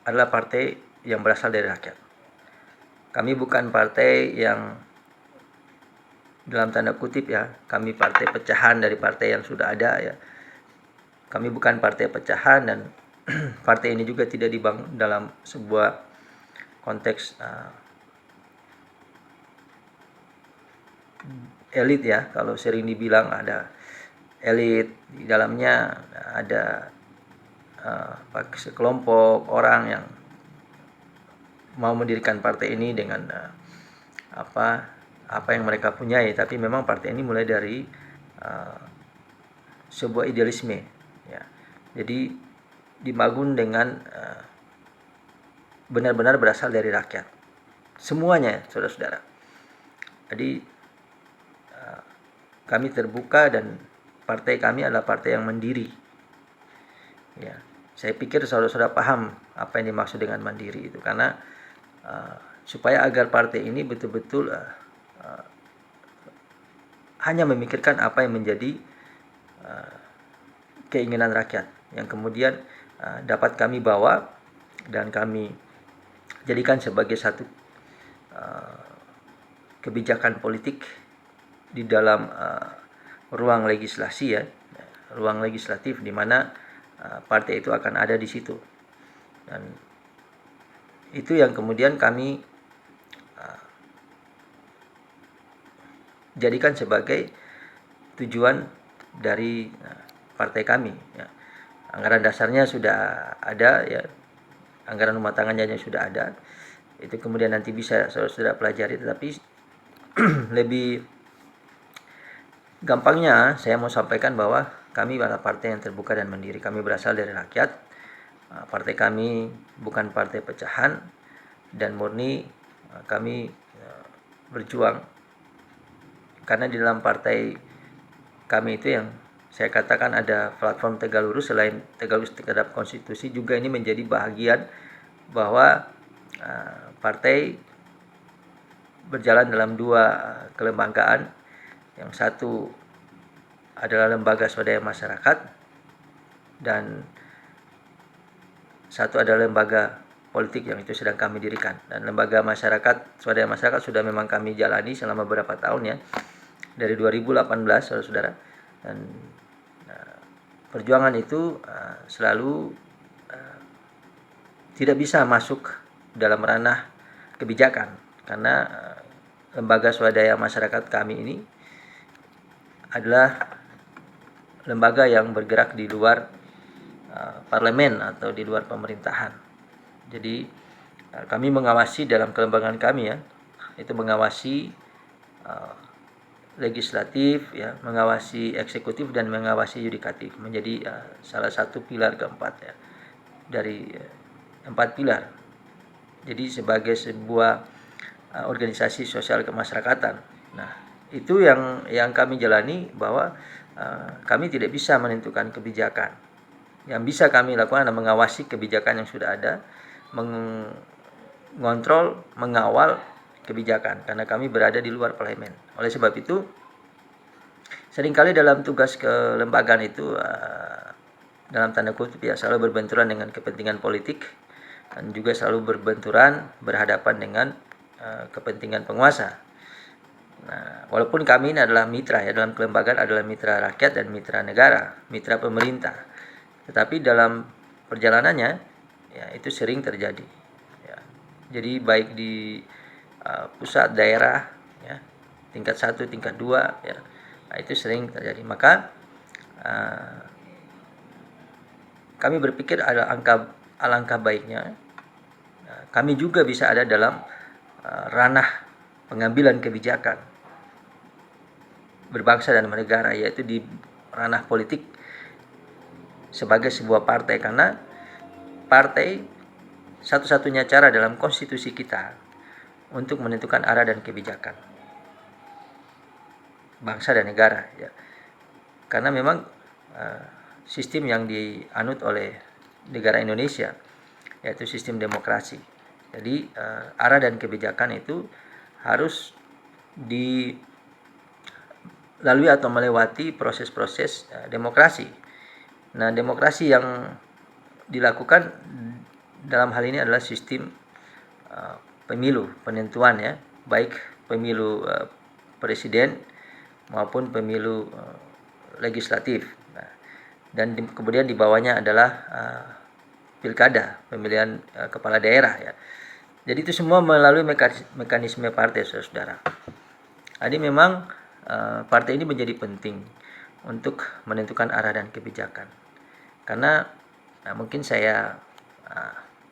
adalah partai yang berasal dari rakyat. Kami bukan partai yang dalam tanda kutip ya, kami partai pecahan dari partai yang sudah ada ya. Kami bukan partai pecahan, dan partai ini juga tidak dibangun dalam sebuah konteks elit ya. Kalau sering dibilang ada elit, di dalamnya ada sekelompok orang yang mau mendirikan partai ini dengan apa yang mereka punyai. Tapi memang partai ini mulai dari sebuah idealisme ya. Jadi dibangun dengan benar-benar berasal dari rakyat semuanya, saudara-saudara. Jadi kami terbuka dan partai kami adalah partai yang mandiri ya. Saya pikir saudara-saudara paham apa yang dimaksud dengan mandiri itu, karena supaya agar partai ini betul-betul hanya memikirkan apa yang menjadi keinginan rakyat, yang kemudian dapat kami bawa dan kami jadikan sebagai satu kebijakan politik di dalam ruang legislasi ya, ruang legislatif, di mana partai itu akan ada di situ. Dan itu yang kemudian kami jadikan sebagai tujuan dari partai kami ya. Anggaran dasarnya sudah ada ya, anggaran rumah tangganya sudah ada. Itu kemudian nanti bisa saudara-saudara pelajari, tetapi lebih gampangnya saya mau sampaikan bahwa kami adalah partai yang terbuka dan mandiri. Kami berasal dari rakyat. Partai kami bukan partai pecahan, dan murni kami berjuang. Karena di dalam partai kami itu yang saya katakan ada platform tegak lurus. Selain tegak lurus terhadap konstitusi, juga ini menjadi bahagian bahwa partai berjalan dalam dua kelembagaan. Yang satu adalah lembaga swadaya masyarakat, dan satu adalah lembaga politik yang itu sedang kami dirikan. Dan lembaga masyarakat, swadaya masyarakat sudah memang kami jalani selama beberapa tahun ya, dari 2018 saudara-saudara. Dan perjuangan itu selalu tidak bisa masuk dalam ranah kebijakan, karena lembaga swadaya masyarakat kami ini adalah lembaga yang bergerak di luar parlemen atau di luar pemerintahan. Jadi kami mengawasi dalam kelembagaan kami ya, itu mengawasi legislatif ya, mengawasi eksekutif, dan mengawasi yudikatif, menjadi salah satu pilar keempat ya dari 4 pilar. Jadi sebagai sebuah organisasi sosial kemasyarakatan. Nah, itu yang kami jalani, bahwa kami tidak bisa menentukan kebijakan. Yang bisa kami lakukan adalah mengawasi kebijakan yang sudah ada, mengontrol, mengawal kebijakan karena kami berada di luar parlemen. Oleh sebab itu, seringkali dalam tugas kelembagaan itu dalam tanda kutip ya selalu berbenturan dengan kepentingan politik dan juga selalu berhadapan dengan kepentingan penguasa. Nah, walaupun kami ini adalah mitra ya dalam kelembagaan adalah mitra rakyat dan mitra negara, mitra pemerintah. Tetapi dalam perjalanannya ya itu sering terjadi. Ya. Jadi baik di pusat, daerah, ya, tingkat 1, tingkat 2, ya, nah, itu sering terjadi. Maka kami berpikir alangkah baiknya kami juga bisa ada dalam ranah pengambilan kebijakan berbangsa dan bernegara, yaitu di ranah politik sebagai sebuah partai, karena partai satu-satunya cara dalam konstitusi kita untuk menentukan arah dan kebijakan bangsa dan negara ya. Karena memang sistem yang dianut oleh negara Indonesia yaitu sistem demokrasi. Jadi arah dan kebijakan itu harus dilalui atau melewati proses-proses demokrasi. Nah, demokrasi yang dilakukan dalam hal ini adalah sistem pemilu, penentuan ya, baik pemilu presiden maupun pemilu legislatif. Nah, dan kemudian di bawahnya adalah pilkada, pemilihan kepala daerah ya. Jadi itu semua melalui mekanisme partai, saudara. Jadi memang partai ini menjadi penting untuk menentukan arah dan kebijakan. Karena mungkin saya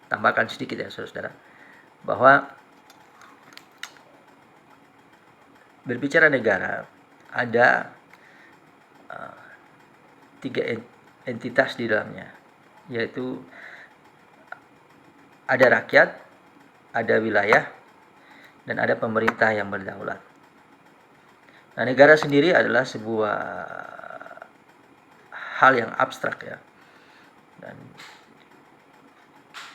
tambahkan sedikit ya, saudara, bahwa berbicara negara ada 3 entitas di dalamnya, yaitu ada rakyat, ada wilayah, dan ada pemerintah yang berdaulat. Nah, negara sendiri adalah sebuah hal yang abstrak ya, dan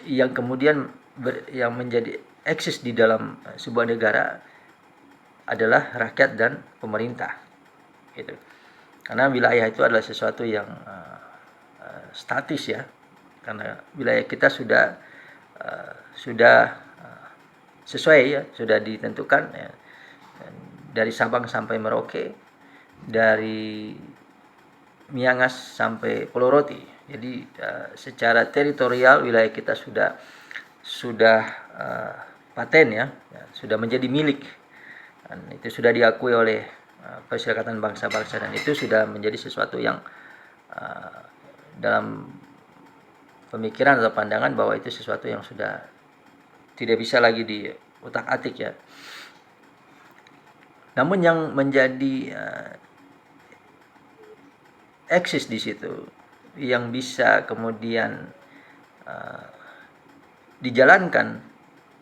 yang kemudian yang menjadi eksis di dalam sebuah negara adalah rakyat dan pemerintah gitu. Karena wilayah itu adalah sesuatu yang statis ya, karena wilayah kita sudah sesuai ya, sudah ditentukan ya. Dari Sabang sampai Merauke, dari Miangas sampai Pulau Roti. Jadi secara teritorial wilayah kita sudah paten ya, sudah menjadi milik. Dan itu sudah diakui oleh Perserikatan Bangsa-Bangsa, dan itu sudah menjadi sesuatu yang dalam pemikiran atau pandangan bahwa itu sesuatu yang sudah tidak bisa lagi diutak-atik ya. Namun yang menjadi eksis di situ yang bisa kemudian dijalankan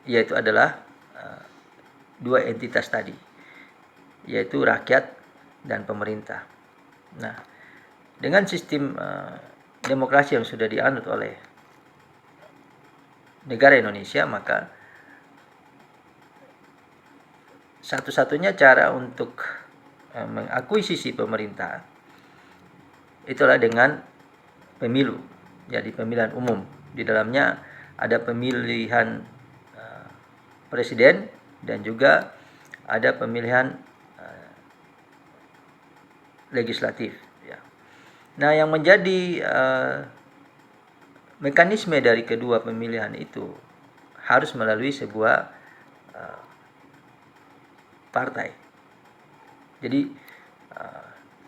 yaitu adalah 2 entitas tadi, yaitu rakyat dan pemerintah. Nah, dengan sistem demokrasi yang sudah dianut oleh negara Indonesia, maka satu-satunya cara untuk mengakuisisi pemerintah itulah dengan pemilu, jadi pemilihan umum. Di dalamnya ada pemilihan presiden dan juga ada pemilihan legislatif ya. Nah, yang menjadi mekanisme dari kedua pemilihan itu harus melalui sebuah partai. Jadi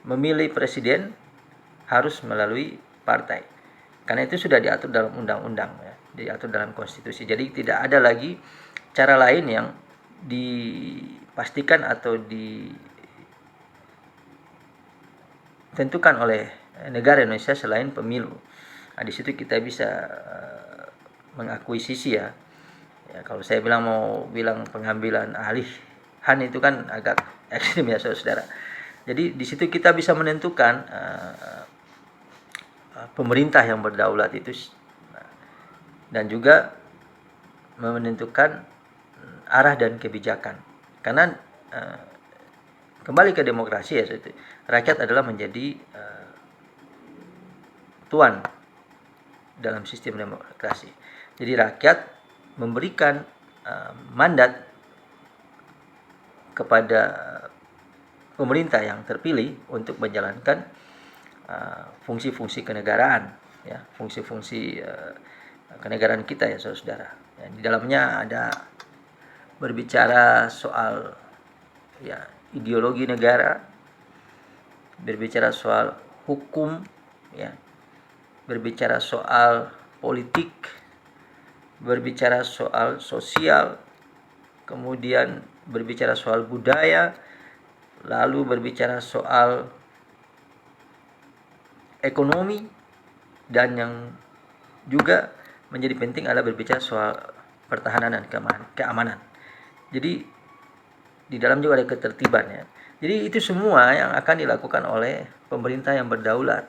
memilih presiden harus melalui partai. Karena itu sudah diatur dalam undang-undang ya, diatur dalam konstitusi. Jadi tidak ada lagi cara lain yang dipastikan atau ditentukan oleh negara Indonesia selain pemilu. Nah, di situ kita bisa mengakuisisi ya. Ya, kalau saya mau bilang pengambilan alihan itu kan agak ekstrim ya, saudara. Jadi di situ kita bisa menentukan pemerintah yang berdaulat itu dan juga menentukan arah dan kebijakan. Karena kembali ke demokrasi ya, rakyat adalah menjadi tuan dalam sistem demokrasi. Jadi rakyat memberikan mandat kepada pemerintah yang terpilih untuk menjalankan fungsi-fungsi kenegaraan, ya, fungsi-fungsi kenegaraan kita ya saudara. Ya, di dalamnya ada berbicara soal ya ideologi negara, berbicara soal hukum, ya, berbicara soal politik, berbicara soal sosial, kemudian berbicara soal budaya, lalu berbicara soal ekonomi, dan yang juga menjadi penting adalah berbicara soal pertahanan dan keamanan. Jadi di dalam juga ada ketertiban ya. Jadi itu semua yang akan dilakukan oleh pemerintah yang berdaulat,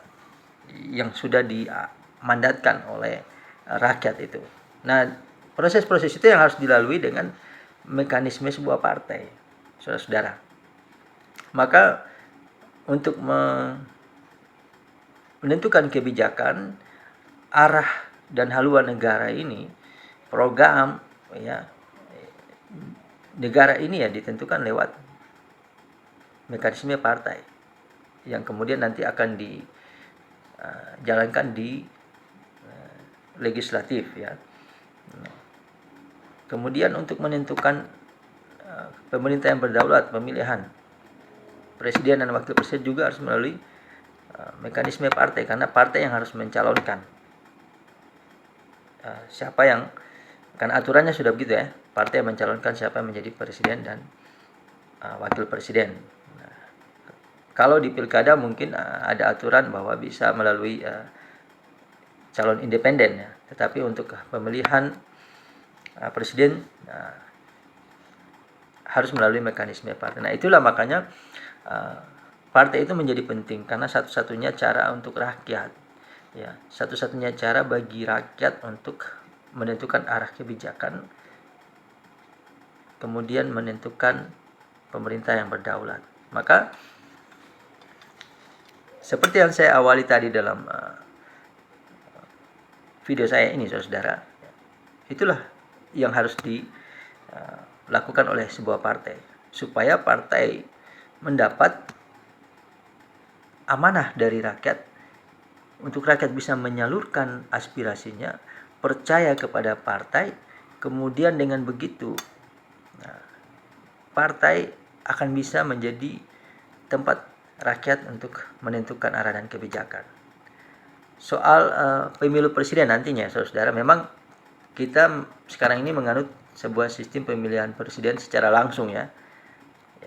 yang sudah dimandatkan oleh rakyat itu. Nah, proses-proses itu yang harus dilalui dengan mekanisme sebuah partai, saudara-saudara. Maka untuk menentukan kebijakan, arah dan haluan negara ini, program ya negara ini ya ditentukan lewat mekanisme partai yang kemudian nanti akan dijalankan di legislatif ya. Kemudian untuk menentukan pemerintah yang berdaulat, pemilihan presiden dan wakil presiden juga harus melalui mekanisme partai, karena partai yang harus mencalonkan siapa yang, karena aturannya sudah begitu ya, partai yang mencalonkan siapa yang menjadi presiden dan wakil presiden. Nah, kalau di pilkada mungkin ada aturan bahwa bisa melalui calon independen ya, tetapi untuk pemilihan presiden harus melalui mekanisme partai. Nah, itulah makanya partai itu menjadi penting, karena satu-satunya cara untuk rakyat ya, satu-satunya cara bagi rakyat untuk menentukan arah kebijakan, kemudian menentukan pemerintah yang berdaulat. Maka seperti yang saya awali tadi dalam video saya ini saudara, itulah yang harus dilakukan oleh sebuah partai, supaya partai mendapat amanah dari rakyat, untuk rakyat bisa menyalurkan aspirasinya, percaya kepada partai. Kemudian dengan begitu partai akan bisa menjadi tempat rakyat untuk menentukan arah dan kebijakan. Soal pemilu presiden nantinya saudara, memang kita sekarang ini menganut sebuah sistem pemilihan presiden secara langsung ya.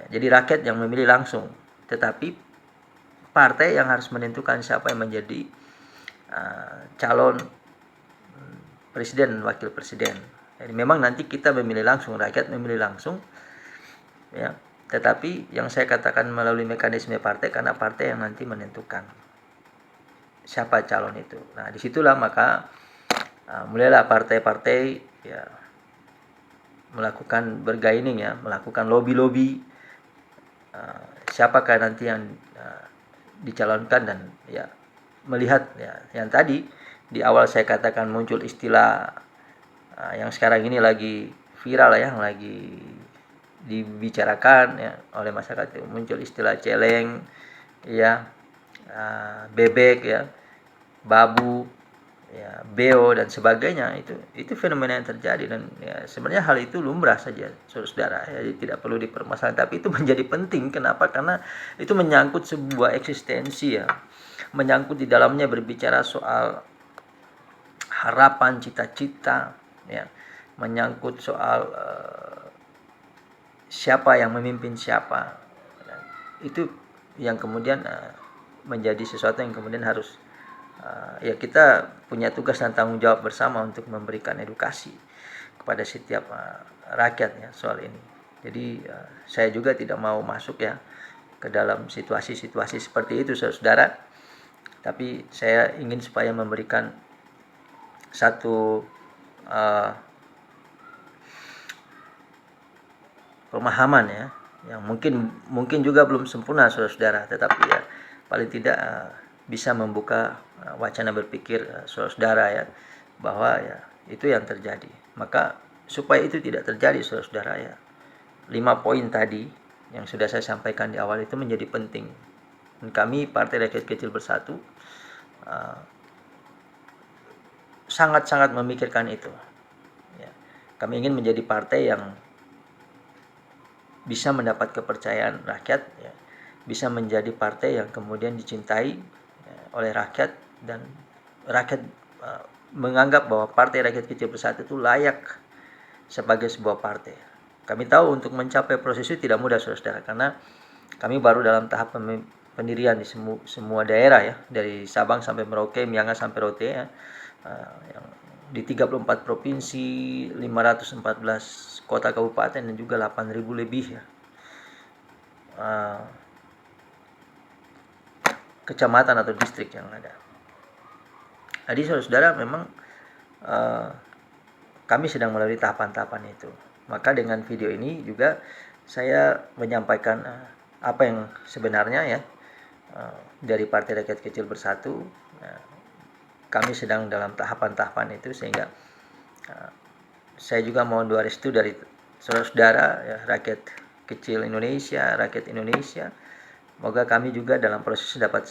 Jadi rakyat yang memilih langsung, tetapi partai yang harus menentukan siapa yang menjadi calon presiden dan wakil presiden. Jadi memang nanti kita memilih langsung, rakyat memilih langsung ya, tetapi yang saya katakan melalui mekanisme partai, karena partai yang nanti menentukan siapa calon itu. Nah, disitulah maka mulailah partai-partai ya melakukan bergaining ya, melakukan lobby-lobby siapakah nanti yang dicalonkan, dan ya melihat ya yang tadi di awal saya katakan muncul istilah yang sekarang ini lagi viral ya, yang lagi dibicarakan ya oleh masyarakat, muncul istilah celeng ya, bebek ya, babu ya, beo dan sebagainya. Itu fenomena yang terjadi, dan ya sebenarnya hal itu lumrah saja saudara ya, tidak perlu dipermasalahkan, tapi itu menjadi penting. Kenapa? Karena itu menyangkut sebuah eksistensi ya, menyangkut di dalamnya berbicara soal harapan, cita-cita ya, menyangkut soal siapa yang memimpin siapa. Itu yang kemudian menjadi sesuatu yang kemudian harus ya kita punya tugas dan tanggung jawab bersama untuk memberikan edukasi kepada setiap rakyat ya soal ini. Jadi saya juga tidak mau masuk ya ke dalam situasi-situasi seperti itu saudara, tapi saya ingin supaya memberikan satu pemahaman ya, yang mungkin juga belum sempurna saudara-saudara, tetapi ya paling tidak bisa membuka wacana berpikir saudara-saudara ya, bahwa ya itu yang terjadi. Maka supaya itu tidak terjadi saudara-saudara ya, 5 poin tadi yang sudah saya sampaikan di awal itu menjadi penting. Dan kami Partai Rakyat Kecil Bersatu sangat-sangat memikirkan itu. Ya. Kami ingin menjadi partai yang bisa mendapat kepercayaan rakyat, ya. Bisa menjadi partai yang kemudian dicintai ya, oleh rakyat, dan rakyat menganggap bahwa Partai Rakyat Kecil Bersatu itu layak sebagai sebuah partai. Kami tahu untuk mencapai proses itu tidak mudah saudara-saudara, karena kami baru dalam tahap pendirian di semua daerah ya, dari Sabang sampai Merauke, Myanga sampai Rote ya. Yang di 34 provinsi, 514 kota kabupaten, dan juga 8.000 lebih ya kecamatan atau distrik yang ada. Jadi saudara-saudara, memang kami sedang melalui tahapan-tahapan itu. Maka dengan video ini juga saya menyampaikan apa yang sebenarnya ya, dari Partai Rakyat Kecil Bersatu. Kami sedang dalam tahapan-tahapan itu, sehingga saya juga mohon doa restu dari saudara-saudara ya, rakyat kecil Indonesia, rakyat Indonesia. Semoga kami juga dalam proses dapat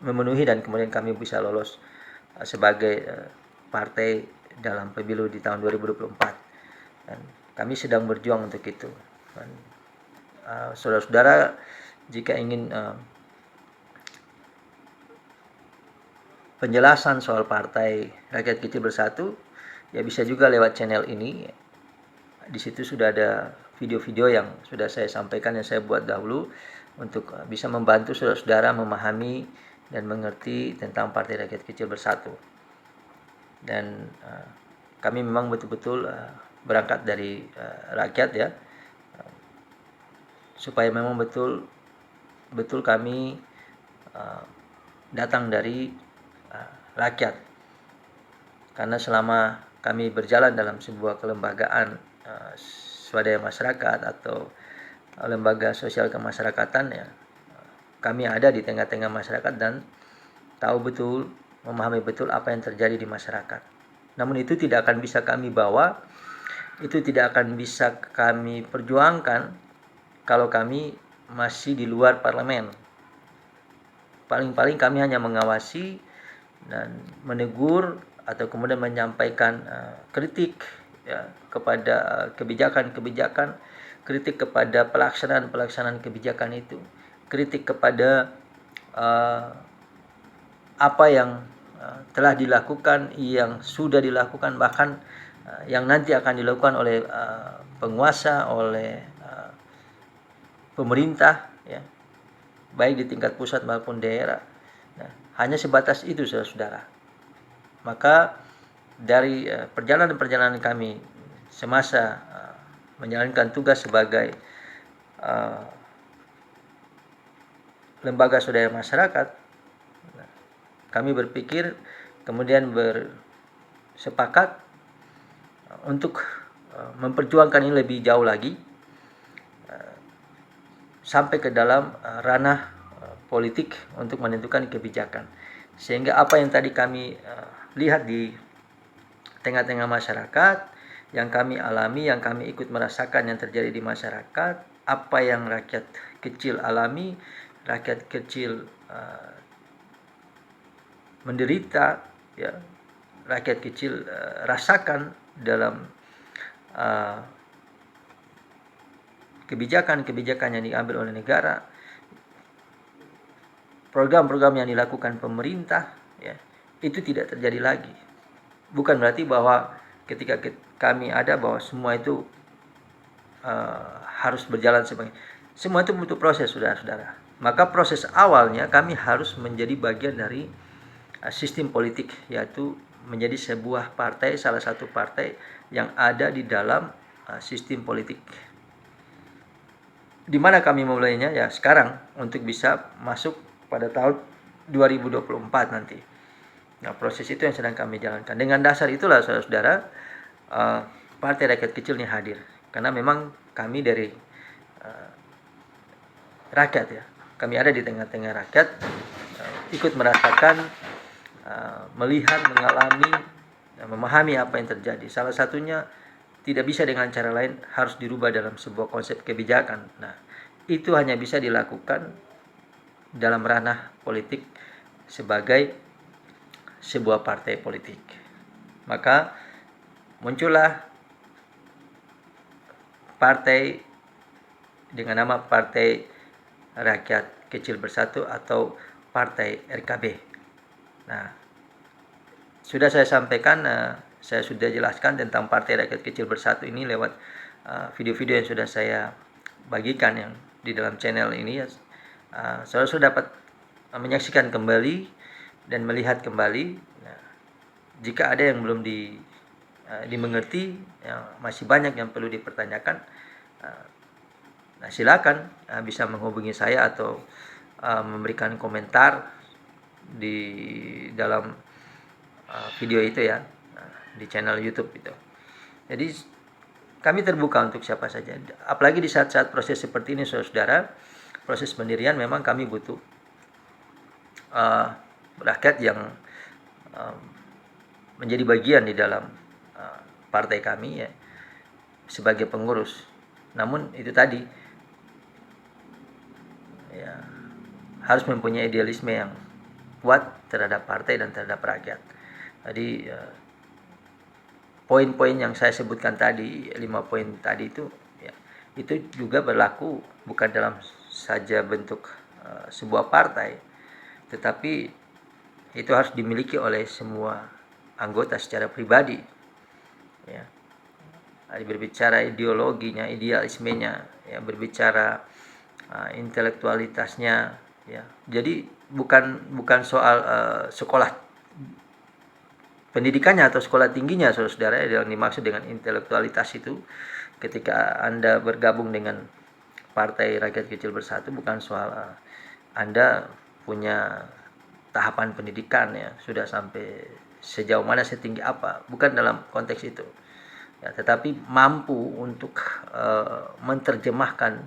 memenuhi, dan kemudian kami bisa lolos sebagai partai dalam pemilu di tahun 2024. Dan kami sedang berjuang untuk itu. Dan saudara-saudara, jika ingin penjelasan soal Partai Rakyat Kecil Bersatu, ya bisa juga lewat channel ini. Di situ sudah ada video-video yang sudah saya sampaikan, yang saya buat dahulu, untuk bisa membantu saudara-saudara memahami dan mengerti tentang Partai Rakyat Kecil Bersatu. Dan kami memang betul-betul berangkat dari rakyat ya, supaya memang betul kami datang dari rakyat. Karena selama kami berjalan dalam sebuah kelembagaan swadaya masyarakat atau lembaga sosial kemasyarakatan ya, kami ada di tengah-tengah masyarakat dan tahu betul, memahami betul apa yang terjadi di masyarakat. Namun itu tidak akan bisa kami bawa, itu tidak akan bisa kami perjuangkan kalau kami masih di luar parlemen. Paling-paling kami hanya mengawasi dan menegur atau kemudian menyampaikan kritik ya, kepada kebijakan-kebijakan, kritik kepada pelaksanaan kebijakan itu, kritik kepada apa yang telah dilakukan, yang sudah dilakukan, bahkan yang nanti akan dilakukan oleh penguasa, oleh pemerintah ya, baik di tingkat pusat maupun daerah. Nah, hanya sebatas itu saudara-saudara. Maka dari perjalanan kami semasa menjalankan tugas sebagai lembaga swadaya masyarakat, kami berpikir kemudian bersepakat untuk memperjuangkan ini lebih jauh lagi, sampai ke dalam ranah politik untuk menentukan kebijakan. Sehingga apa yang tadi kami lihat di tengah-tengah masyarakat, yang kami alami, yang kami ikut merasakan yang terjadi di masyarakat, apa yang rakyat kecil alami, rakyat kecil menderita ya, rakyat kecil rasakan dalam kebijakan-kebijakan yang diambil oleh negara, program-program yang dilakukan pemerintah ya, itu tidak terjadi lagi. Bukan berarti bahwa ketika kami ada bahwa semua itu harus berjalan sebagai, semua itu butuh proses saudara-saudara. Maka proses awalnya kami harus menjadi bagian dari sistem politik, yaitu menjadi sebuah partai, salah satu partai yang ada di dalam sistem politik. Di mana kami mulainya ya sekarang, untuk bisa masuk pada tahun 2024 nanti. Nah, proses itu yang sedang kami jalankan. Dengan dasar itulah saudara-saudara, Partai Rakyat Kecil ini hadir. Karena memang kami dari rakyat ya. Kami ada di tengah-tengah rakyat, ikut merasakan, melihat, mengalami, memahami apa yang terjadi. Salah satunya tidak bisa dengan cara lain, harus dirubah dalam sebuah konsep kebijakan. Nah, itu hanya bisa dilakukan dalam ranah politik sebagai sebuah partai politik. Maka muncullah partai dengan nama Partai Rakyat Kecil Bersatu atau Partai RKB. Nah, sudah saya sampaikan, saya sudah jelaskan tentang Partai Rakyat Kecil Bersatu ini lewat video-video yang sudah saya bagikan yang di dalam channel ini ya. Saya sudah dapat menyaksikan kembali dan melihat kembali. Nah, jika ada yang belum dimengerti, masih banyak yang perlu dipertanyakan, nah silakan bisa menghubungi saya atau memberikan komentar di dalam video itu ya, di channel YouTube itu. Jadi kami terbuka untuk siapa saja. Apalagi di saat-saat proses seperti ini, saudara, proses pendirian memang kami butuh rakyat yang menjadi bagian di dalam partai kami ya, sebagai pengurus. Namun itu tadi ya, harus mempunyai idealisme yang kuat terhadap partai dan terhadap rakyat. Jadi poin-poin yang saya sebutkan tadi, 5 poin tadi itu ya, itu juga berlaku bukan dalam saja bentuk sebuah partai, tetapi itu harus dimiliki oleh semua anggota secara pribadi ya. Berbicara ideologinya, idealismenya ya, berbicara intelektualitasnya ya. Jadi bukan soal sekolah pendidikannya atau sekolah tingginya, saudara, yang dimaksud dengan intelektualitas itu ketika Anda bergabung dengan Partai Rakyat Kecil Bersatu bukan soal Anda punya tahapan pendidikan ya, sudah sampai sejauh mana, setinggi apa, bukan dalam konteks itu ya, tetapi mampu untuk menerjemahkan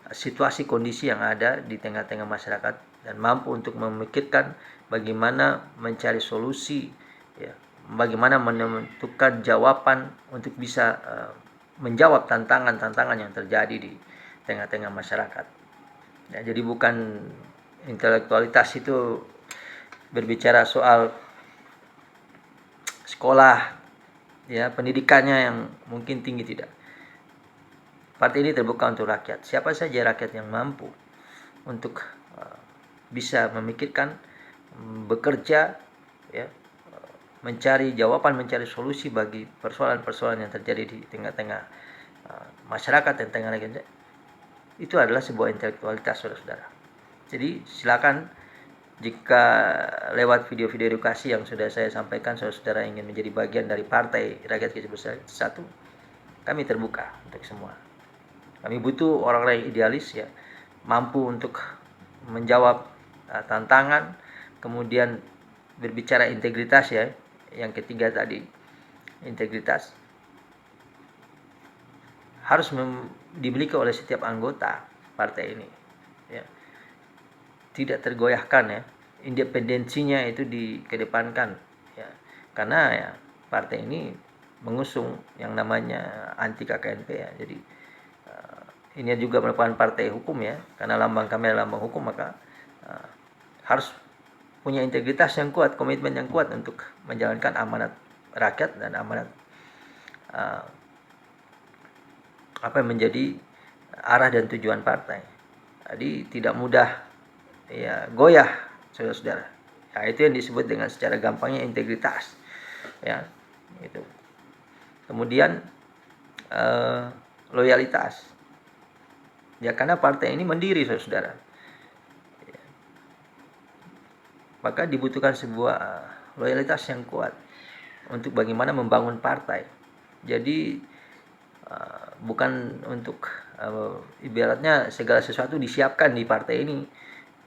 situasi kondisi yang ada di tengah-tengah masyarakat dan mampu untuk memikirkan bagaimana mencari solusi ya, bagaimana menentukan jawaban untuk bisa menjawab tantangan-tantangan yang terjadi di tengah-tengah masyarakat ya. Jadi bukan intelektualitas itu berbicara soal sekolah ya, pendidikannya yang mungkin tinggi, tidak. Partai ini terbuka untuk rakyat. Siapa saja rakyat yang mampu untuk bisa memikirkan, bekerja ya, mencari jawaban, mencari solusi bagi persoalan-persoalan yang terjadi di tengah-tengah masyarakat dan tengah rakyat, itu adalah sebuah intelektualitas, saudara-saudara. Jadi silakan, jika lewat video-video edukasi yang sudah saya sampaikan, saudara ingin menjadi bagian dari Partai Rakyat Kecil Bersatu, kami terbuka untuk semua. Kami butuh orang-orang yang idealis ya, mampu untuk menjawab tantangan, kemudian berbicara integritas ya. Yang ketiga tadi, integritas harus dimiliki oleh setiap anggota partai ini ya. Tidak tergoyahkan ya, independensinya itu dikedepankan ya, karena ya partai ini mengusung yang namanya anti KKNP ya. Jadi ini juga merupakan partai hukum ya, karena lambang kami adalah lambang hukum, maka harus punya integritas yang kuat, komitmen yang kuat untuk menjalankan amanat rakyat dan amanat apa yang menjadi arah dan tujuan partai. Jadi tidak mudah ya goyah, saudara-saudara. Ya, itu yang disebut dengan secara gampangnya integritas ya, itu. Kemudian loyalitas ya, karena partai ini mandiri, saudara-saudara ya. Maka dibutuhkan sebuah loyalitas yang kuat untuk bagaimana membangun partai. Jadi bukan untuk ibaratnya segala sesuatu disiapkan di partai ini,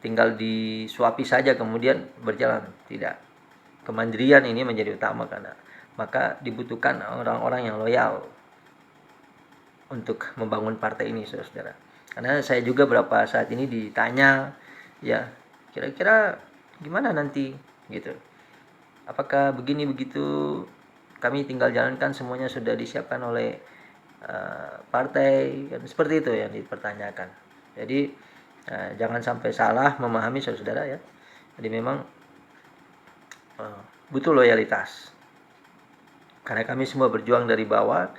tinggal disuapi saja kemudian berjalan. Tidak. Kemandirian ini menjadi utama, karena maka dibutuhkan orang-orang yang loyal, untuk membangun partai ini, saudara-saudara. Karena saya juga beberapa saat ini ditanya, ya kira-kira gimana nanti gitu. Apakah begini begitu, kami tinggal jalankan, semuanya sudah disiapkan oleh partai, kan seperti itu yang dipertanyakan. Jadi jangan sampai salah memahami, saudara-saudara ya. Jadi memang butuh loyalitas. Karena kami semua berjuang dari bawah,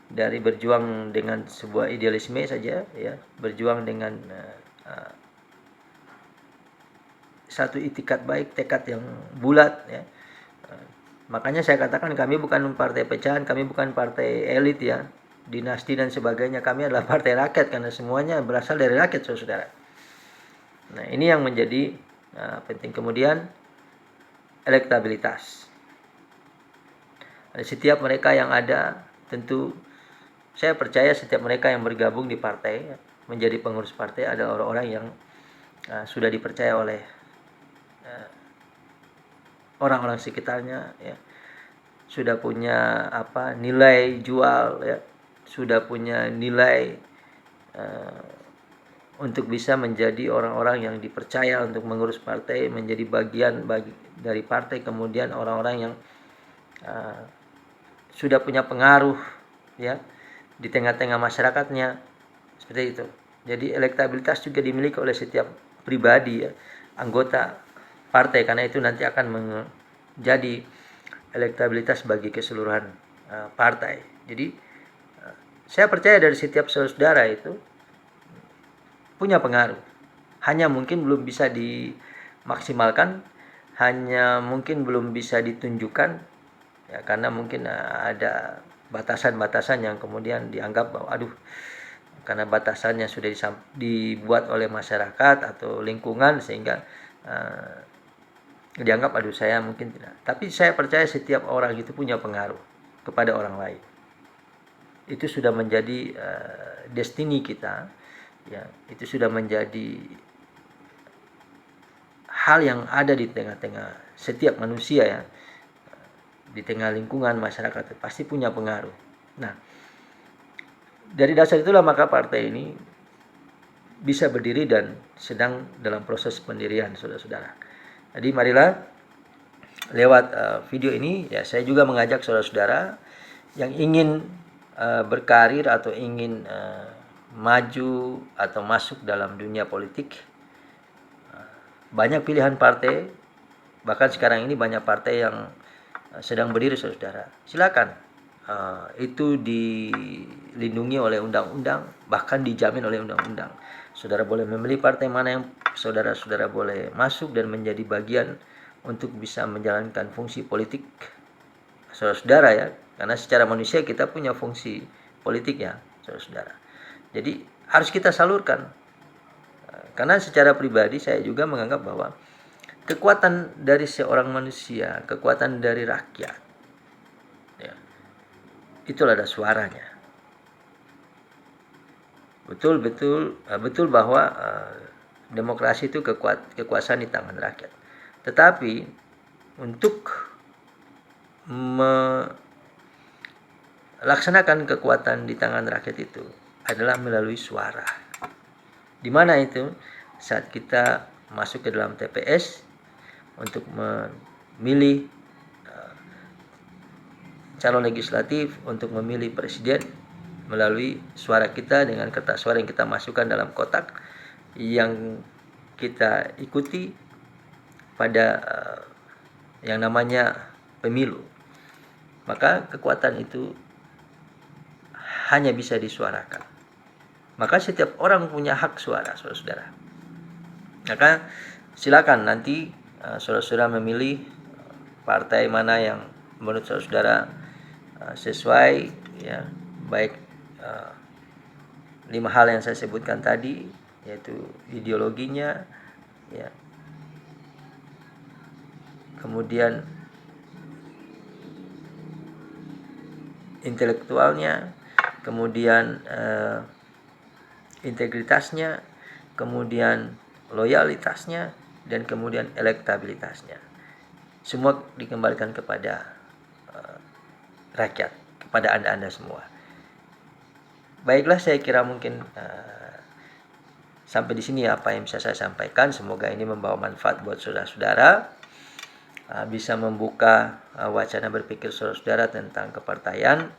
dari berjuang dengan sebuah idealisme saja ya, berjuang dengan satu itikat baik, tekad yang bulat ya. Makanya saya katakan kami bukan partai pecahan, kami bukan partai elit ya, dinasti dan sebagainya. Kami adalah partai rakyat karena semuanya berasal dari rakyat, saudara. Nah, ini yang menjadi penting. Kemudian elektabilitas. Setiap mereka yang ada, tentu saya percaya setiap mereka yang bergabung di partai menjadi pengurus partai adalah orang-orang yang sudah dipercaya oleh orang-orang sekitarnya ya, sudah punya nilai jual ya, sudah punya nilai untuk bisa menjadi orang-orang yang dipercaya untuk mengurus partai, menjadi bagian dari partai. Kemudian orang-orang yang sudah punya pengaruh ya di tengah-tengah masyarakatnya, seperti itu. Jadi elektabilitas juga dimiliki oleh setiap pribadi ya, anggota partai, karena itu nanti akan menjadi elektabilitas bagi keseluruhan partai. Jadi saya percaya dari setiap saudara itu punya pengaruh, hanya mungkin belum bisa dimaksimalkan, hanya mungkin belum bisa ditunjukkan ya, karena mungkin ada batasan-batasan yang kemudian dianggap bahwa karena batasannya sudah dibuat oleh masyarakat atau lingkungan, sehingga dianggap saya mungkin tidak. Tapi saya percaya setiap orang itu punya pengaruh kepada orang lain. Itu sudah menjadi destiny kita ya, itu sudah menjadi hal yang ada di tengah-tengah setiap manusia ya, di tengah lingkungan masyarakat pasti punya pengaruh. Nah, dari dasar itulah maka partai ini bisa berdiri dan sedang dalam proses pendirian, saudara-saudara. Jadi marilah lewat video ini ya, saya juga mengajak saudara-saudara yang ingin berkarir atau ingin maju atau masuk dalam dunia politik. Banyak pilihan partai, bahkan sekarang ini banyak partai yang sedang berdiri, saudara. Silakan, itu dilindungi oleh undang-undang, bahkan dijamin oleh undang-undang. Saudara boleh memilih partai mana yang saudara boleh masuk dan menjadi bagian untuk bisa menjalankan fungsi politik saudara-saudara ya. Karena secara manusia kita punya fungsi politik ya, saudara-saudara. Jadi harus kita salurkan. Karena secara pribadi saya juga menganggap bahwa kekuatan dari seorang manusia, kekuatan dari rakyat ya, itulah ada suaranya. Betul bahwa demokrasi itu kekuasaan di tangan rakyat. Tetapi untuk melaksanakan kekuatan di tangan rakyat itu adalah melalui suara. Di mana itu? Saat kita masuk ke dalam TPS untuk memilih calon legislatif, untuk memilih presiden, melalui suara kita dengan kertas suara yang kita masukkan dalam kotak yang kita ikuti pada yang namanya pemilu. Maka kekuatan itu hanya bisa disuarakan. Maka setiap orang punya hak suara, saudara-saudara. Maka silakan nanti saudara-saudara memilih partai mana yang menurut saudara sesuai ya, baik 5 hal yang saya sebutkan tadi, yaitu ideologinya ya, kemudian intelektualnya, kemudian integritasnya, kemudian loyalitasnya, dan kemudian elektabilitasnya. Semua dikembalikan kepada rakyat, kepada Anda semua. Baiklah, saya kira mungkin sampai di sini apa yang bisa saya sampaikan. Semoga ini membawa manfaat buat saudara-saudara, bisa membuka wacana berpikir saudara-saudara tentang kepartaian,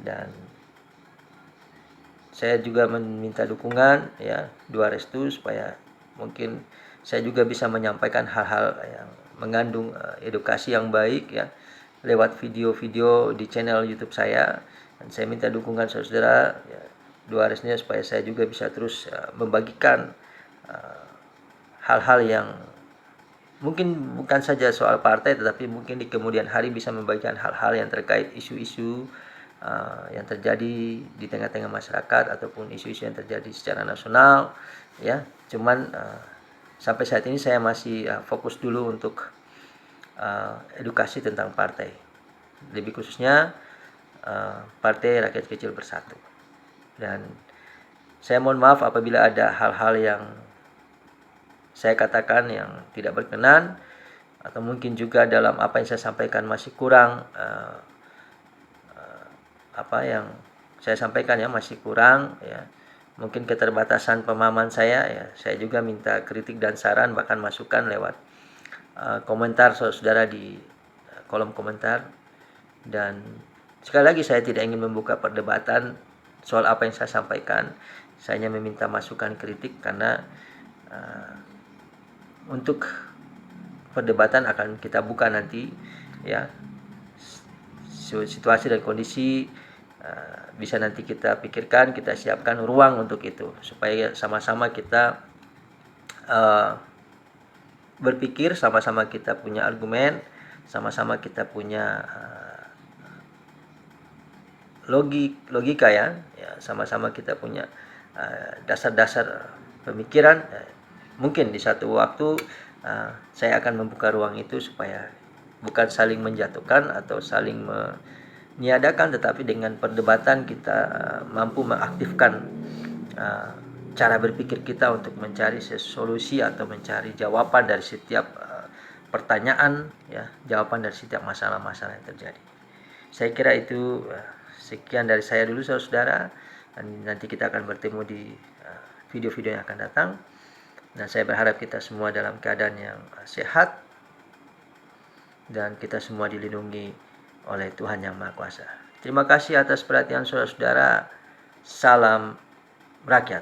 dan saya juga meminta dukungan ya, doa restu supaya mungkin saya juga bisa menyampaikan hal-hal yang mengandung edukasi yang baik ya lewat video-video di channel YouTube saya. Dan saya minta dukungan saudara-saudara ya, doa restunya supaya saya juga bisa terus membagikan hal-hal yang mungkin bukan saja soal partai, tetapi mungkin di kemudian hari bisa membagikan hal-hal yang terkait isu-isu yang terjadi di tengah-tengah masyarakat ataupun isu-isu yang terjadi secara nasional ya. Cuman sampai saat ini saya masih fokus dulu untuk edukasi tentang partai, lebih khususnya Partai Rakyat Kecil Bersatu. Dan saya mohon maaf apabila ada hal-hal yang saya katakan yang tidak berkenan, atau mungkin juga dalam apa yang saya sampaikan masih kurang apa yang saya sampaikan ya masih kurang ya, mungkin keterbatasan pemahaman saya ya. Saya juga minta kritik dan saran, bahkan masukan lewat komentar saudara di kolom komentar. Dan sekali lagi saya tidak ingin membuka perdebatan soal apa yang saya sampaikan. Saya hanya meminta masukan kritik karena untuk perdebatan akan kita buka nanti ya, situasi dan kondisi bisa nanti kita pikirkan, kita siapkan ruang untuk itu supaya sama-sama kita berpikir, sama-sama kita punya argumen, sama-sama kita punya logika ya, sama-sama kita punya dasar-dasar pemikiran. Mungkin di satu waktu saya akan membuka ruang itu supaya bukan saling menjatuhkan atau saling meniadakan, tetapi dengan perdebatan kita mampu mengaktifkan cara berpikir kita untuk mencari solusi atau mencari jawaban dari setiap pertanyaan ya, jawaban dari setiap masalah-masalah yang terjadi. Saya kira itu sekian dari saya dulu saudara, dan nanti kita akan bertemu di video-video yang akan datang. Dan saya berharap kita semua dalam keadaan yang sehat dan kita semua dilindungi oleh Tuhan Yang Maha Kuasa. Terima kasih atas perhatian saudara-saudara. Salam rakyat.